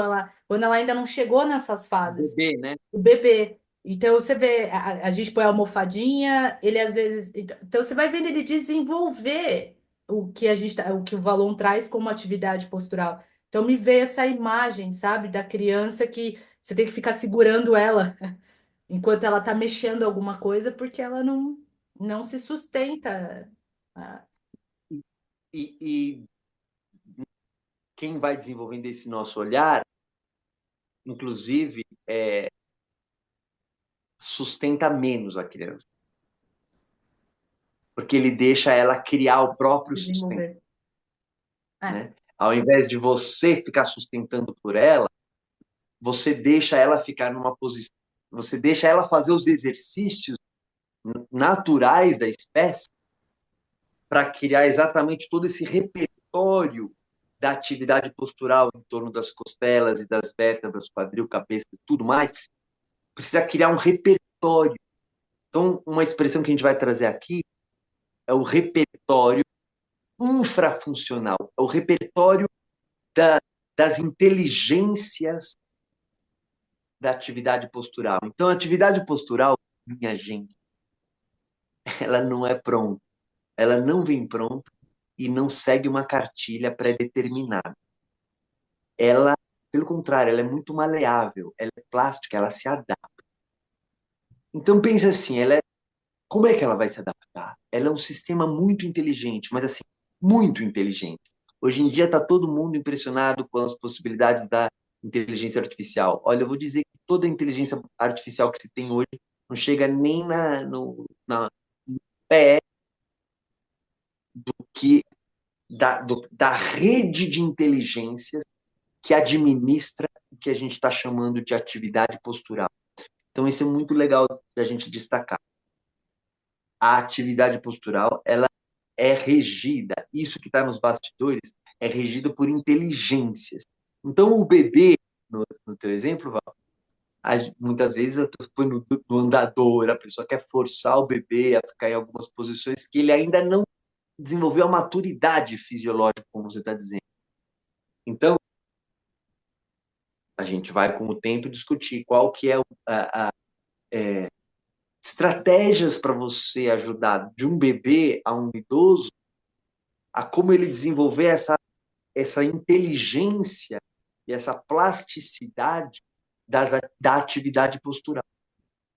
quando ela ainda não chegou nessas O fases, bebê, né? o bebê. Então, você vê, a gente põe a almofadinha, ele às vezes. Então, você vai vendo ele desenvolver o que o Valon traz como atividade postural. Então, me vê essa imagem, sabe, da criança que você tem que ficar segurando ela enquanto ela está mexendo alguma coisa, porque ela não se sustenta. Ah, E quem vai desenvolvendo esse nosso olhar, inclusive, sustenta menos a criança. porque ele deixa ela criar o próprio sustento, Desenvolver. É, né? Ao invés de você ficar sustentando por ela, você deixa ela ficar numa posição, você deixa ela fazer os exercícios naturais da espécie para criar exatamente todo esse repertório da atividade postural em torno das costelas e das vértebras, quadril, cabeça e tudo mais. Precisa criar um repertório. Então, uma expressão que a gente vai trazer aqui é o repertório infrafuncional, é o repertório da, das inteligências da atividade postural. Então, a atividade postural, minha gente, ela não é pronta, ela não vem pronta e não segue uma cartilha pré-determinada. Ela, pelo contrário, ela é muito maleável, ela é plástica, ela se adapta. Então, pense assim, como é que ela vai se adaptar? Ela é um sistema muito inteligente, mas assim, muito inteligente. Hoje em dia está todo mundo impressionado com as possibilidades da inteligência artificial. Olha, eu vou dizer que toda a inteligência artificial que se tem hoje não chega nem no pé que da rede de inteligências que administra o que a gente está chamando de atividade postural. Então, isso é muito legal da gente destacar. A atividade postural, ela é regida, isso que está nos bastidores, é regido por inteligências. Então, o bebê, no teu exemplo, Val, muitas vezes eu põe no andador, a pessoa quer forçar o bebê a ficar em algumas posições que ele ainda não desenvolveu a maturidade fisiológica, como você está dizendo. Então, a gente vai, com o tempo, discutir qual que é estratégias para você ajudar de um bebê a um idoso a como ele desenvolver essa inteligência e essa plasticidade da atividade postural.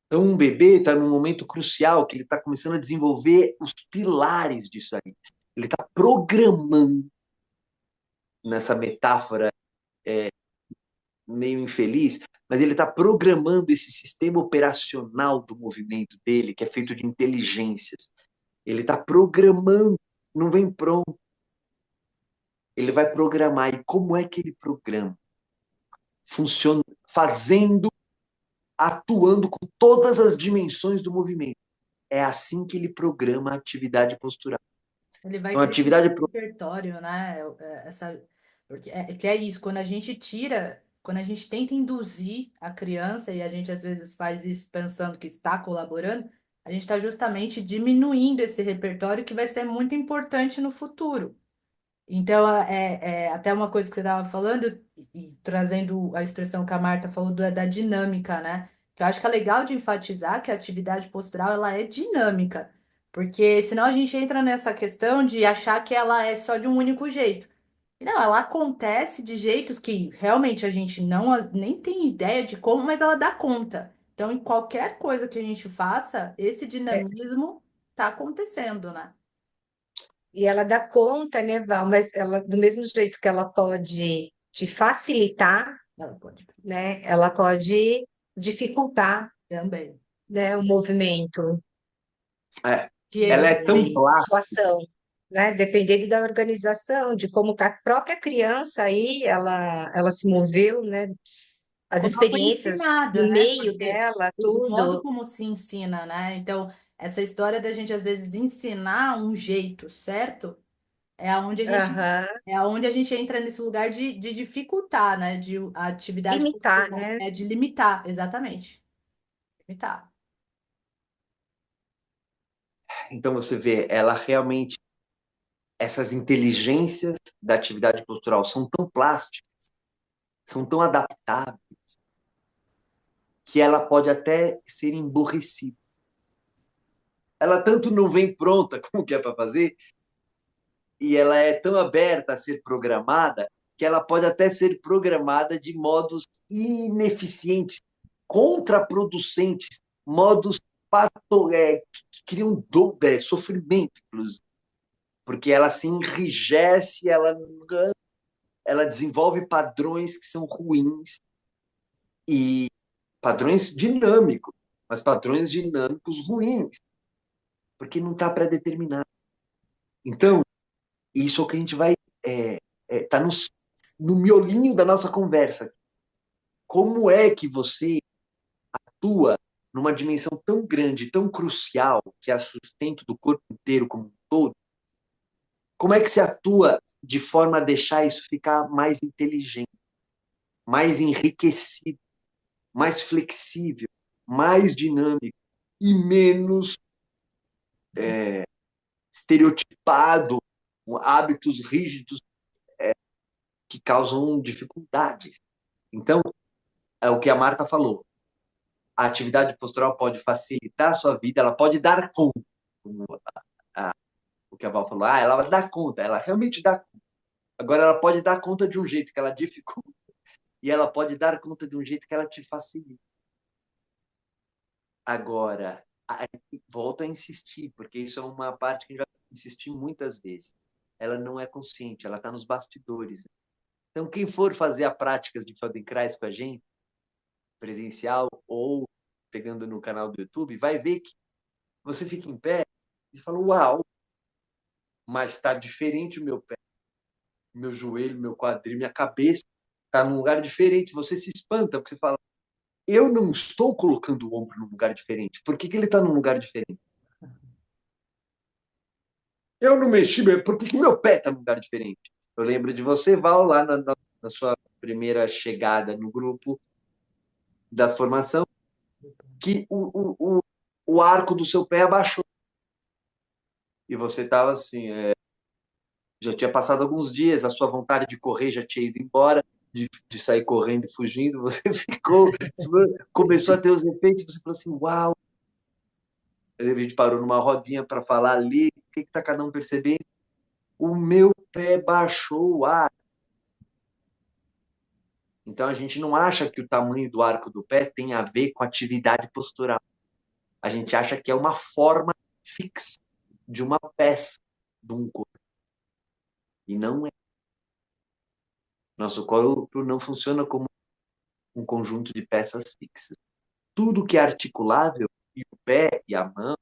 Então, um bebê está num momento crucial que ele está começando a desenvolver os pilares disso aí. Ele está programando, nessa metáfora meio infeliz, mas ele está programando esse sistema operacional do movimento dele, que é feito de inteligências. Ele está programando, não vem pronto. Ele vai programar. E como é que ele programa? Funciona, fazendo, atuando com todas as dimensões do movimento. É assim que ele programa a atividade postural. ele vai Então, a criando esse atividade. repertório, né? Porque que é isso, quando a gente tira, quando a gente tenta induzir a criança, e a gente às vezes faz isso pensando que está colaborando, a gente está justamente diminuindo esse repertório que vai ser muito importante no futuro. Então, é até uma coisa que você estava falando, e trazendo a expressão que a Marta falou da dinâmica, né? Que eu acho que é legal de enfatizar que a atividade postural ela é dinâmica, porque senão a gente entra nessa questão de achar que ela é só de um único jeito. E não, ela acontece de jeitos que realmente a gente não nem tem ideia de como, mas ela dá conta. Então, em qualquer coisa que a gente faça, esse É, dinamismo está acontecendo, né? e ela dá conta, né, Val? Mas ela, do mesmo jeito que ela pode te facilitar, Ela pode né, ela pode dificultar, também. né, o movimento É, Que é ela é tão de sua plástica. ação, né? Dependendo da organização, de como tá a própria criança aí, ela se moveu, né? As como ela foi experiências ensinada, no né? meio Porque dela, o modo tudo. como se ensina, né? Então, essa história da gente às vezes ensinar um jeito certo Aham. é aonde a gente entra nesse lugar de dificultar, né? De a atividade Limitar, postural, né? é de limitar, exatamente. Limitar. Então, você vê, ela realmente, essas inteligências da atividade postural são tão plásticas, são tão adaptáveis, que ela pode até ser emborrecida. Ela tanto não vem pronta como que é para fazer, e ela é tão aberta a ser programada, que ela pode até ser programada de modos ineficientes, contraproducentes, modos que criam sofrimento, inclusive, porque ela se enrijece, ela desenvolve padrões que são ruins e padrões dinâmicos, mas padrões dinâmicos ruins. porque não está pré-determinado. Então, isso é o que a gente vai... tá no miolinho da nossa conversa. Como é que você atua numa dimensão tão grande, tão crucial, que é o sustento do corpo inteiro como um todo? Como é que você atua de forma a deixar isso ficar mais inteligente, mais enriquecido, mais flexível, mais dinâmico e menos estereotipado, com hábitos rígidos que causam dificuldades? Então, é o que a Marta falou. A atividade postural pode facilitar a sua vida, ela pode dar conta, como o que a Val falou, ela dá conta, ela realmente dá conta. Agora, ela pode dar conta de um jeito que ela dificulta e ela pode dar conta de um jeito que ela te facilita. Agora, volto a insistir, porque isso é uma parte que a gente vai insistir muitas vezes. Ela não é consciente, ela está nos bastidores. Então, quem for fazer a práticas de Feldenkrais com a gente, presencial ou pegando no canal do YouTube, vai ver que você fica em pé e fala, uau, mas está diferente o meu pé, meu joelho, meu quadril, minha cabeça está num lugar diferente. Você se espanta, porque você fala, eu não estou colocando o ombro num lugar diferente. Por que ele está num lugar diferente? Eu não mexi, por que meu pé está num lugar diferente? Eu lembro de você, Val, lá na sua primeira chegada no grupo da formação, que o arco do seu pé abaixou. E você estava assim, já tinha passado alguns dias, a sua vontade de correr já tinha ido embora, de sair correndo e fugindo, você começou a ter os efeitos, você falou assim, uau! A gente parou numa rodinha para falar ali, o que está cada um percebendo? O meu pé baixou o ar. Então, a gente não acha que o tamanho do arco do pé tem a ver com atividade postural. A gente acha que é uma forma fixa de uma peça de um corpo. E não é. Nosso corpo não funciona como um conjunto de peças fixas. Tudo que é articulável, e o pé e a mão,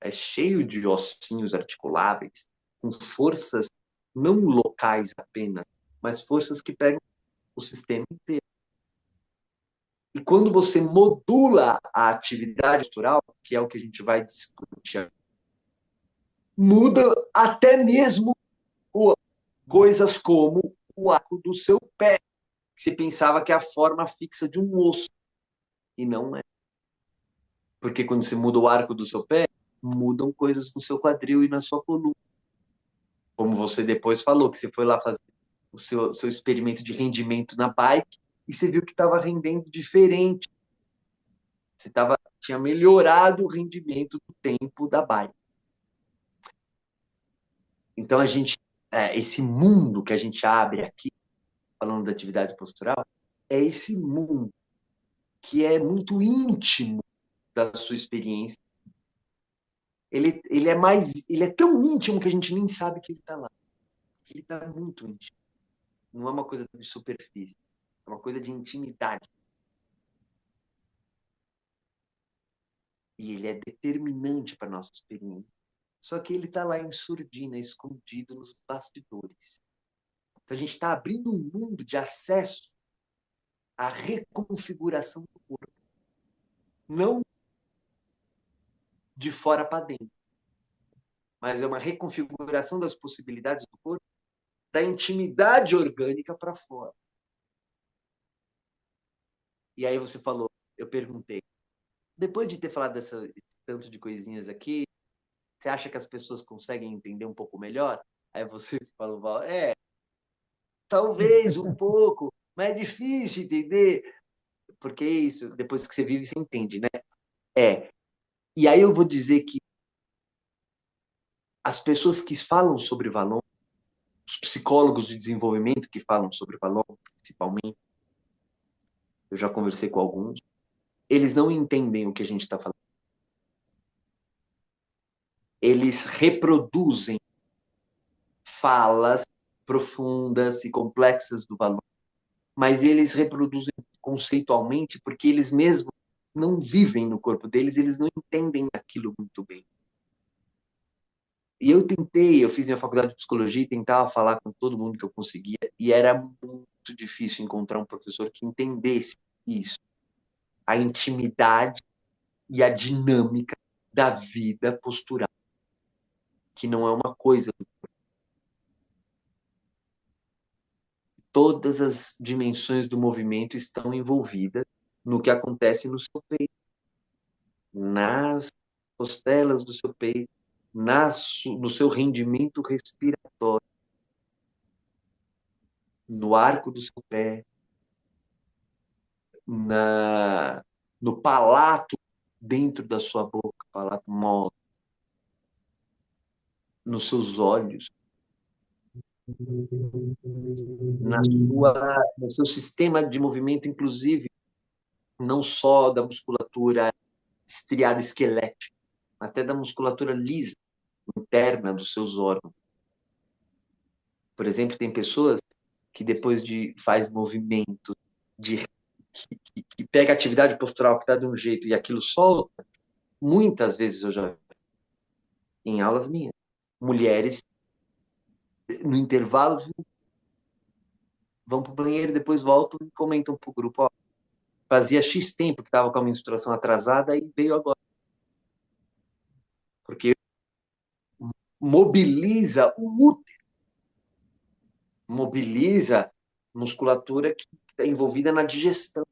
é cheio de ossinhos articuláveis, com forças não locais apenas, mas forças que pegam o sistema inteiro. E quando você modula a atividade postural, que é o que a gente vai discutir, muda até mesmo coisas como o arco do seu pé, que você pensava que é a forma fixa de um osso, e não é. Porque quando você muda o arco do seu pé, mudam coisas no seu quadril e na sua coluna. Como você depois falou, que você foi lá fazer o seu experimento de rendimento na bike e você viu que estava rendendo diferente. Você tinha melhorado o rendimento do tempo da bike. Então, esse mundo que a gente abre aqui, falando da atividade postural, é esse mundo que é muito íntimo da sua experiência. Ele é tão íntimo que a gente nem sabe que ele está lá. Ele está muito íntimo. Não é uma coisa de superfície, é uma coisa de intimidade. E ele é determinante para a nossa experiência. Só que ele está lá em surdina, escondido nos bastidores. Então a gente está abrindo um mundo de acesso à reconfiguração do corpo. Não de fora para dentro, mas é uma reconfiguração das possibilidades do corpo, da intimidade orgânica para fora. E aí você falou, eu perguntei, depois de ter falado esse tanto de coisinhas aqui, você acha que as pessoas conseguem entender um pouco melhor? Aí você falou, talvez um pouco, mas é difícil entender. Porque é isso, depois que você vive, você entende, né? E aí eu vou dizer que as pessoas que falam sobre Valon, os psicólogos de desenvolvimento que falam sobre Valon, principalmente, eu já conversei com alguns, eles não entendem o que a gente está falando. Eles reproduzem falas profundas e complexas do Valon, mas eles reproduzem conceitualmente porque eles mesmos não vivem no corpo deles, eles não entendem aquilo muito bem. E eu fiz minha faculdade de psicologia e tentava falar com todo mundo que eu conseguia, e era muito difícil encontrar um professor que entendesse isso, a intimidade e a dinâmica da vida postural, que não é uma coisa. Todas as dimensões do movimento estão envolvidas no que acontece no seu peito, nas costelas do seu peito, no seu rendimento respiratório, no arco do seu pé, no palato dentro da sua boca, palato mole, nos seus olhos, no seu sistema de movimento, inclusive, não só da musculatura estriada esquelética, mas até da musculatura lisa, interna dos seus órgãos. Por exemplo, tem pessoas que depois de faz movimento que pega a atividade postural que está de um jeito e aquilo solta, muitas vezes eu já vi em aulas minhas, mulheres no intervalo vão para o banheiro, depois voltam e comentam para o grupo, ó, fazia X tempo que estava com a menstruação atrasada e veio agora. Porque mobiliza o útero, mobiliza musculatura que está envolvida na digestão.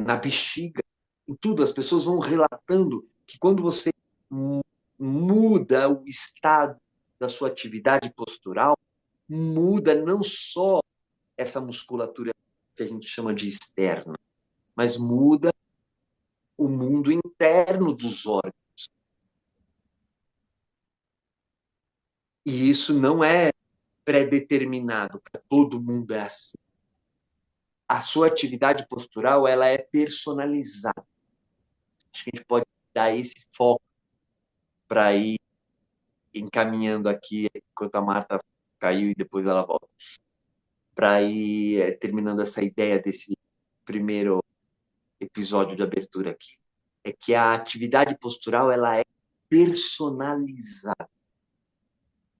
Na bexiga, em tudo. As pessoas vão relatando que quando você muda o estado da sua atividade postural, muda não só essa musculatura que a gente chama de externa, mas muda o mundo interno dos órgãos. E isso não é pré-determinado, para todo mundo é assim. A sua atividade postural, ela é personalizada. Acho que a gente pode dar esse foco para ir encaminhando aqui, enquanto a Marta caiu e depois ela volta, para ir terminando essa ideia desse primeiro episódio de abertura aqui. É que a atividade postural, ela é personalizada.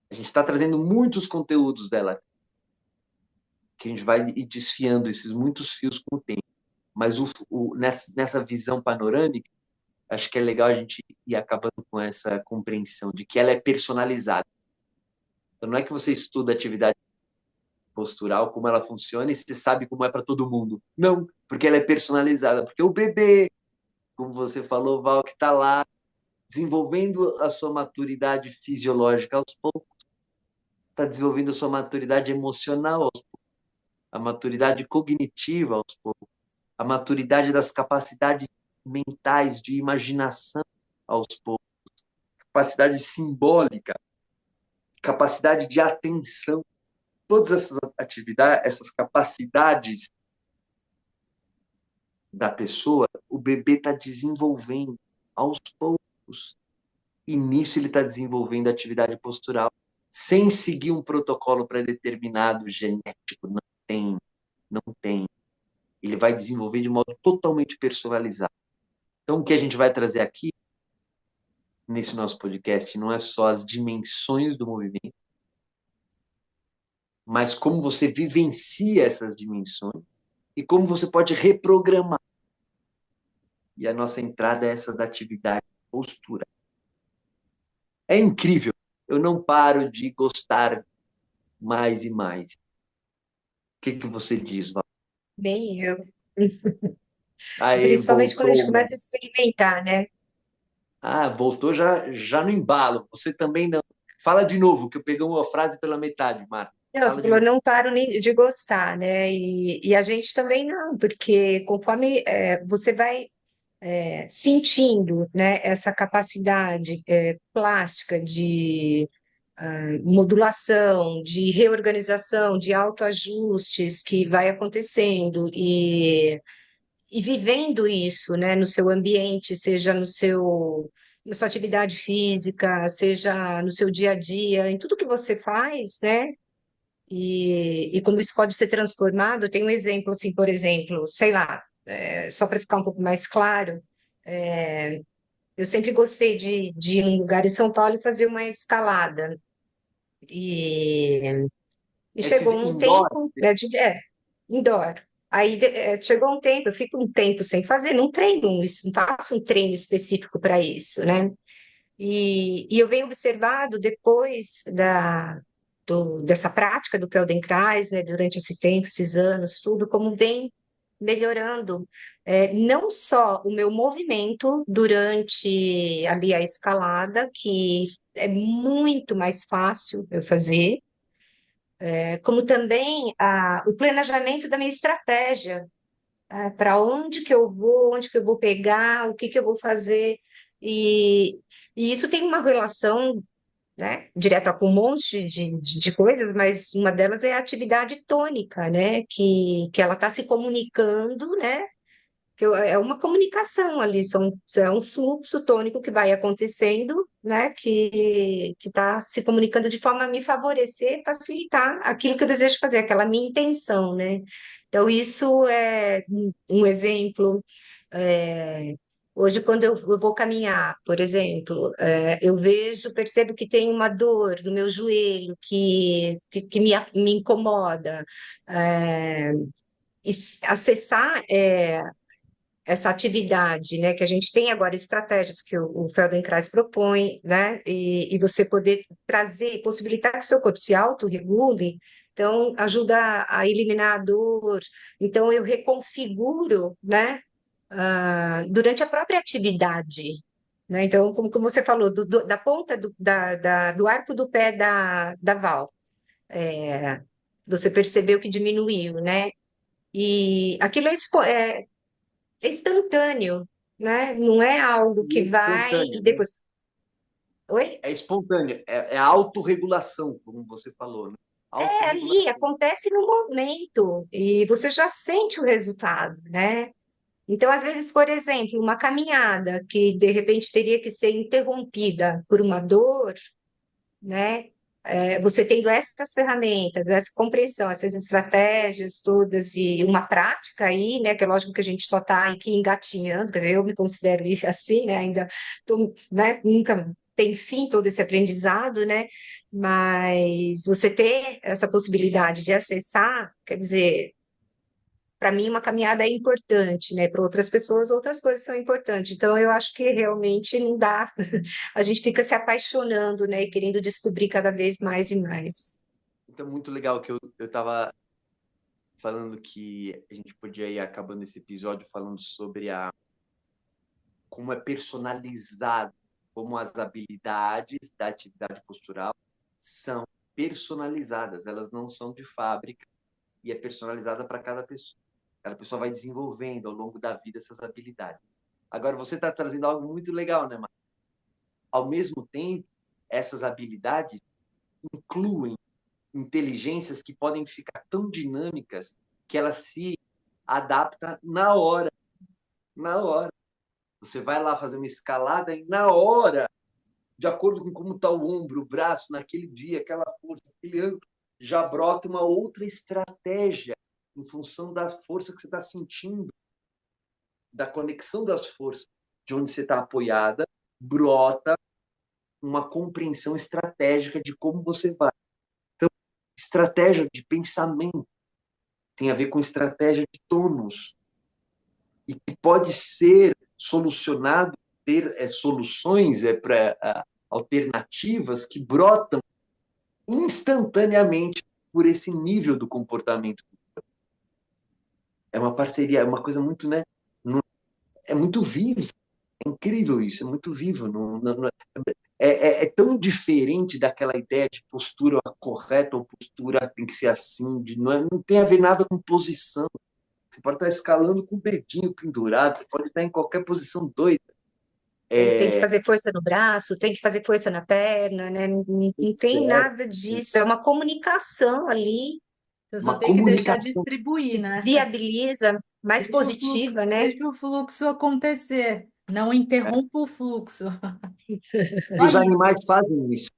A gente está trazendo muitos conteúdos dela, que a gente vai ir desfiando esses muitos fios com o tempo. Mas nessa visão panorâmica, acho que é legal a gente ir acabando com essa compreensão de que ela é personalizada. Então, não é que você estuda atividade postural, como ela funciona, e você sabe como é para todo mundo. Não, porque ela é personalizada. Porque o bebê, como você falou, Val, que está lá, desenvolvendo a sua maturidade fisiológica aos poucos, está desenvolvendo a sua maturidade emocional aos poucos, a maturidade cognitiva aos poucos, a maturidade das capacidades mentais de imaginação aos poucos, capacidade simbólica, capacidade de atenção. Todas essas atividades, essas capacidades da pessoa, o bebê está desenvolvendo aos poucos. E nisso ele está desenvolvendo a atividade postural sem seguir um protocolo pré-determinado genético. Não tem, não tem. Ele vai desenvolver de modo totalmente personalizado. Então, o que a gente vai trazer aqui, nesse nosso podcast, não é só as dimensões do movimento, mas como você vivencia essas dimensões e como você pode reprogramar. E a nossa entrada é essa da atividade postural. É incrível. Eu não paro de gostar mais e mais. O que você diz, Val? Bem, eu. Aí Principalmente quando a gente voltou, né? começa a experimentar, né? Voltou já no embalo. Você também não. Fala de novo, que eu peguei uma frase pela metade, Marta. Não, Fala você de falou, novo. não paro nem de gostar, né? E a gente também não, porque conforme você vai sentindo, né, essa capacidade plástica de modulação, de reorganização, de autoajustes que vai acontecendo e vivendo isso, né, no seu ambiente, seja na sua atividade física, seja no seu dia a dia, em tudo que você faz, né? E como isso pode ser transformado, tem um exemplo assim, por exemplo, sei lá, só para ficar um pouco mais claro, Eu sempre gostei de ir num lugar em São Paulo e fazer uma escalada. E, e Esses chegou um indoor, tempo, né, indoor. Aí chegou um tempo, eu fico um tempo sem fazer, não treino, não faço um treino específico para isso, né? E eu venho observado depois dessa prática do Feldenkrais, né, durante esse tempo, esses anos, tudo, como vem melhorando, não só o meu movimento durante ali a escalada, que é muito mais fácil eu fazer, como também o planejamento da minha estratégia, para onde que eu vou, onde que eu vou pegar, o que que eu vou fazer. E, e isso tem uma relação, né, direta com um monte de coisas, mas uma delas é a atividade tônica, né, que ela está se comunicando, né, é uma comunicação ali, é um fluxo tônico que vai acontecendo, né, que está se comunicando de forma a me favorecer, facilitar aquilo que eu desejo fazer, aquela minha intenção, né. Então, isso é um exemplo. é, Hoje, quando eu vou caminhar, por exemplo, eu percebo que tem uma dor no meu joelho que me incomoda. É, Acessar essa atividade, né, que a gente tem agora estratégias que o Feldenkrais propõe, né, e você poder trazer, possibilitar que o seu corpo se autorregule, então ajuda a eliminar a dor, então eu reconfiguro, né, durante a própria atividade, né, então como você falou, da ponta do arco do pé da Val, você percebeu que diminuiu, né, e aquilo é instantâneo, né? Não é algo e é que vai espontâneo, e né? depois. Oi? É espontâneo, é a autorregulação, como você falou, né? É ali, Autorregulação. acontece no momento e você já sente o resultado, né? Então, às vezes, por exemplo, uma caminhada que de repente teria que ser interrompida por uma dor, né? Você tendo essas ferramentas, essa compreensão, essas estratégias todas e uma prática aí, né? Que é lógico que a gente só está aqui engatinhando, quer dizer, eu me considero isso assim, né? Ainda tô, né? Nunca tem fim todo esse aprendizado, né? Mas você ter essa possibilidade de acessar, quer dizer, para mim, uma caminhada é importante, né? Para outras pessoas, outras coisas são importantes. Então, eu acho que realmente não dá. A gente fica se apaixonando, né? E querendo descobrir cada vez mais e mais. Então, muito legal que eu estava falando que a gente podia ir acabando esse episódio falando sobre como é personalizado, como as habilidades da atividade postural são personalizadas, elas não são de fábrica e é personalizada para cada pessoa. Cada pessoa vai desenvolvendo ao longo da vida essas habilidades. Agora, você está trazendo algo muito legal, né, Mar? Ao mesmo tempo, essas habilidades incluem inteligências que podem ficar tão dinâmicas que elas se adaptam na hora. Na hora. Você vai lá fazer uma escalada e na hora, de acordo com como está o ombro, o braço, naquele dia, aquela força, aquele ângulo, já brota uma outra estratégia em função da força que você está sentindo, da conexão das forças de onde você está apoiada, brota uma compreensão estratégica de como você vai. Então, estratégia de pensamento tem a ver com estratégia de tônus e que pode ser solucionado, ter soluções para alternativas que brotam instantaneamente por esse nível do comportamento. É uma parceria, é uma coisa muito, né? É muito vivo. É incrível isso, é muito vivo. É tão diferente daquela ideia de postura correta ou postura tem que ser assim. Não tem a ver nada com posição. Você pode estar escalando com o dedinho pendurado, você pode estar em qualquer posição doida. Tem que fazer força no braço, tem que fazer força na perna, né? Não tem nada disso. É uma comunicação ali Você só Uma tem que deixar comunicação. distribuir, que né? viabiliza mais positiva, né? Deixa o fluxo acontecer. Não interrompa o fluxo. E Só os isso. animais fazem isso.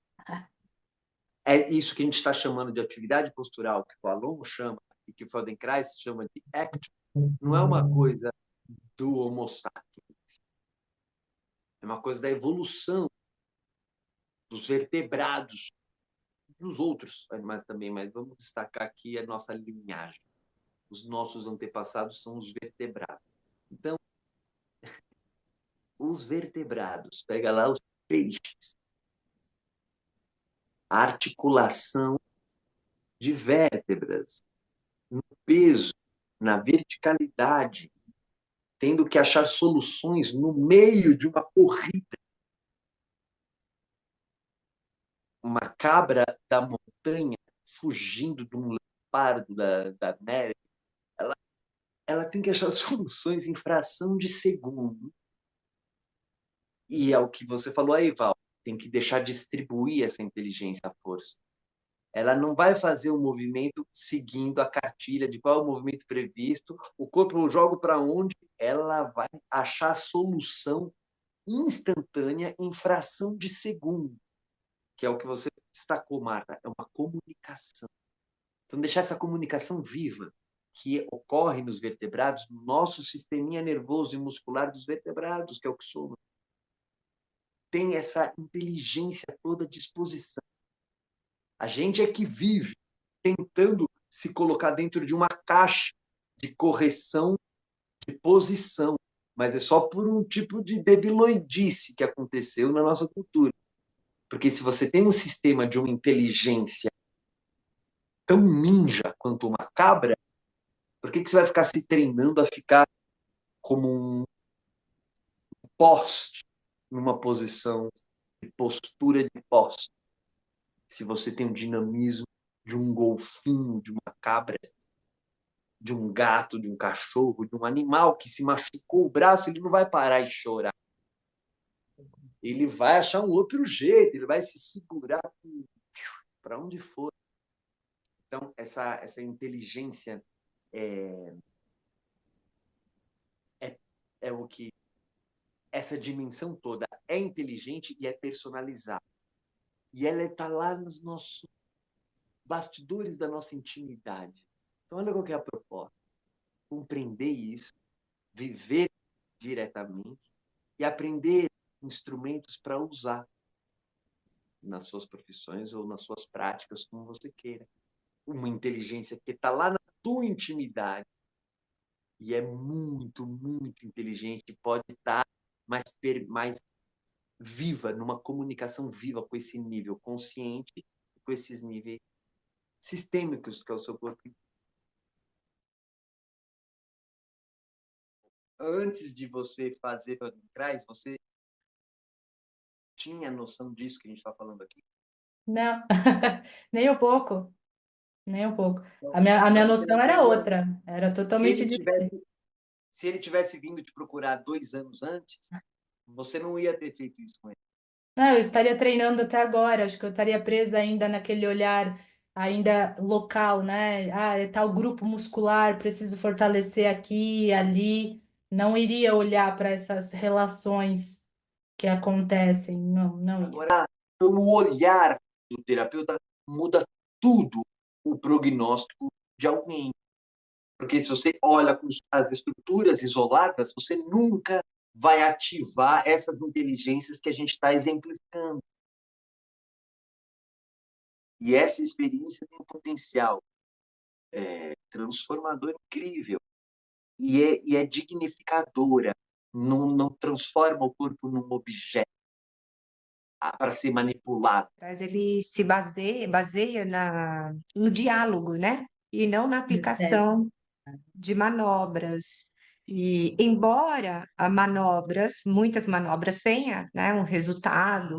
É isso que a gente está chamando de atividade postural, que o Alon chama, e que o Feldenkrais chama de action. Não é uma coisa do Homo sapiens. é uma coisa da evolução dos vertebrados, dos outros animais também, mas vamos destacar aqui a nossa linhagem. Os nossos antepassados são os vertebrados. Então, os vertebrados, pega lá os peixes, a articulação de vértebras, no peso, na verticalidade, tendo que achar soluções no meio de uma corrida. Uma cabra da montanha fugindo de um leopardo da neve, ela tem que achar soluções em fração de segundo. E é o que você falou aí, Val, tem que deixar distribuir essa inteligência à força. Ela não vai fazer um movimento seguindo a cartilha de qual é o movimento previsto, o corpo eu jogo para onde, ela vai achar a solução instantânea em fração de segundo, que é o que você destacou, Marta, é uma comunicação. Então, deixar essa comunicação viva, que ocorre nos vertebrados, no nosso sisteminha nervoso e muscular dos vertebrados, que é o que somos, tem essa inteligência toda à disposição. A gente é que vive tentando se colocar dentro de uma caixa de correção de posição, mas é só por um tipo de debiloidice que aconteceu na nossa cultura. Porque se você tem um sistema de uma inteligência tão ninja quanto uma cabra, por que você vai ficar se treinando a ficar como um poste numa posição de postura de poste? Se você tem um dinamismo de um golfinho, de uma cabra, de um gato, de um cachorro, de um animal que se machucou o braço, ele não vai parar e chorar. Ele vai achar um outro jeito, ele vai se segurar para onde for. Então, essa inteligência é o que... Essa dimensão toda é inteligente e é personalizada. E ela está lá nos nossos bastidores da nossa intimidade. Então, olha qual que é a proposta. Compreender isso, viver diretamente e aprender instrumentos para usar nas suas profissões ou nas suas práticas, como você queira. Uma inteligência que está lá na tua intimidade e é muito, muito inteligente, pode estar mais viva, numa comunicação viva com esse nível consciente, com esses níveis sistêmicos que é o seu corpo. Antes de você fazer o Feldenkrais, você tinha noção disso que a gente está falando aqui? Não, nem um pouco, nem um pouco. A minha Então você noção não era teria... outra, era Se totalmente ele diferente. tivesse vindo te procurar 2 anos antes, você não ia ter feito isso com ele. Não, eu estaria treinando até agora, acho que eu estaria presa ainda naquele olhar ainda local, né? Ah, é tal grupo muscular, preciso fortalecer aqui e ali. Não iria olhar para essas relações que acontecem, não, não iria. Agora, então, o olhar do terapeuta muda tudo o prognóstico de alguém. Porque se você olha com as estruturas isoladas, você nunca vai ativar essas inteligências que a gente está exemplificando. E essa experiência tem um potencial transformador incrível. E é dignificadora. Não transforma o corpo num objeto para ser manipulado. Mas ele se baseia no diálogo, né? E não na aplicação de manobras. E embora muitas manobras tenham, né, um resultado,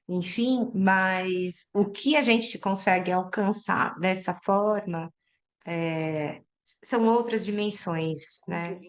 enfim, mas o que a gente consegue alcançar dessa forma são outras dimensões, né?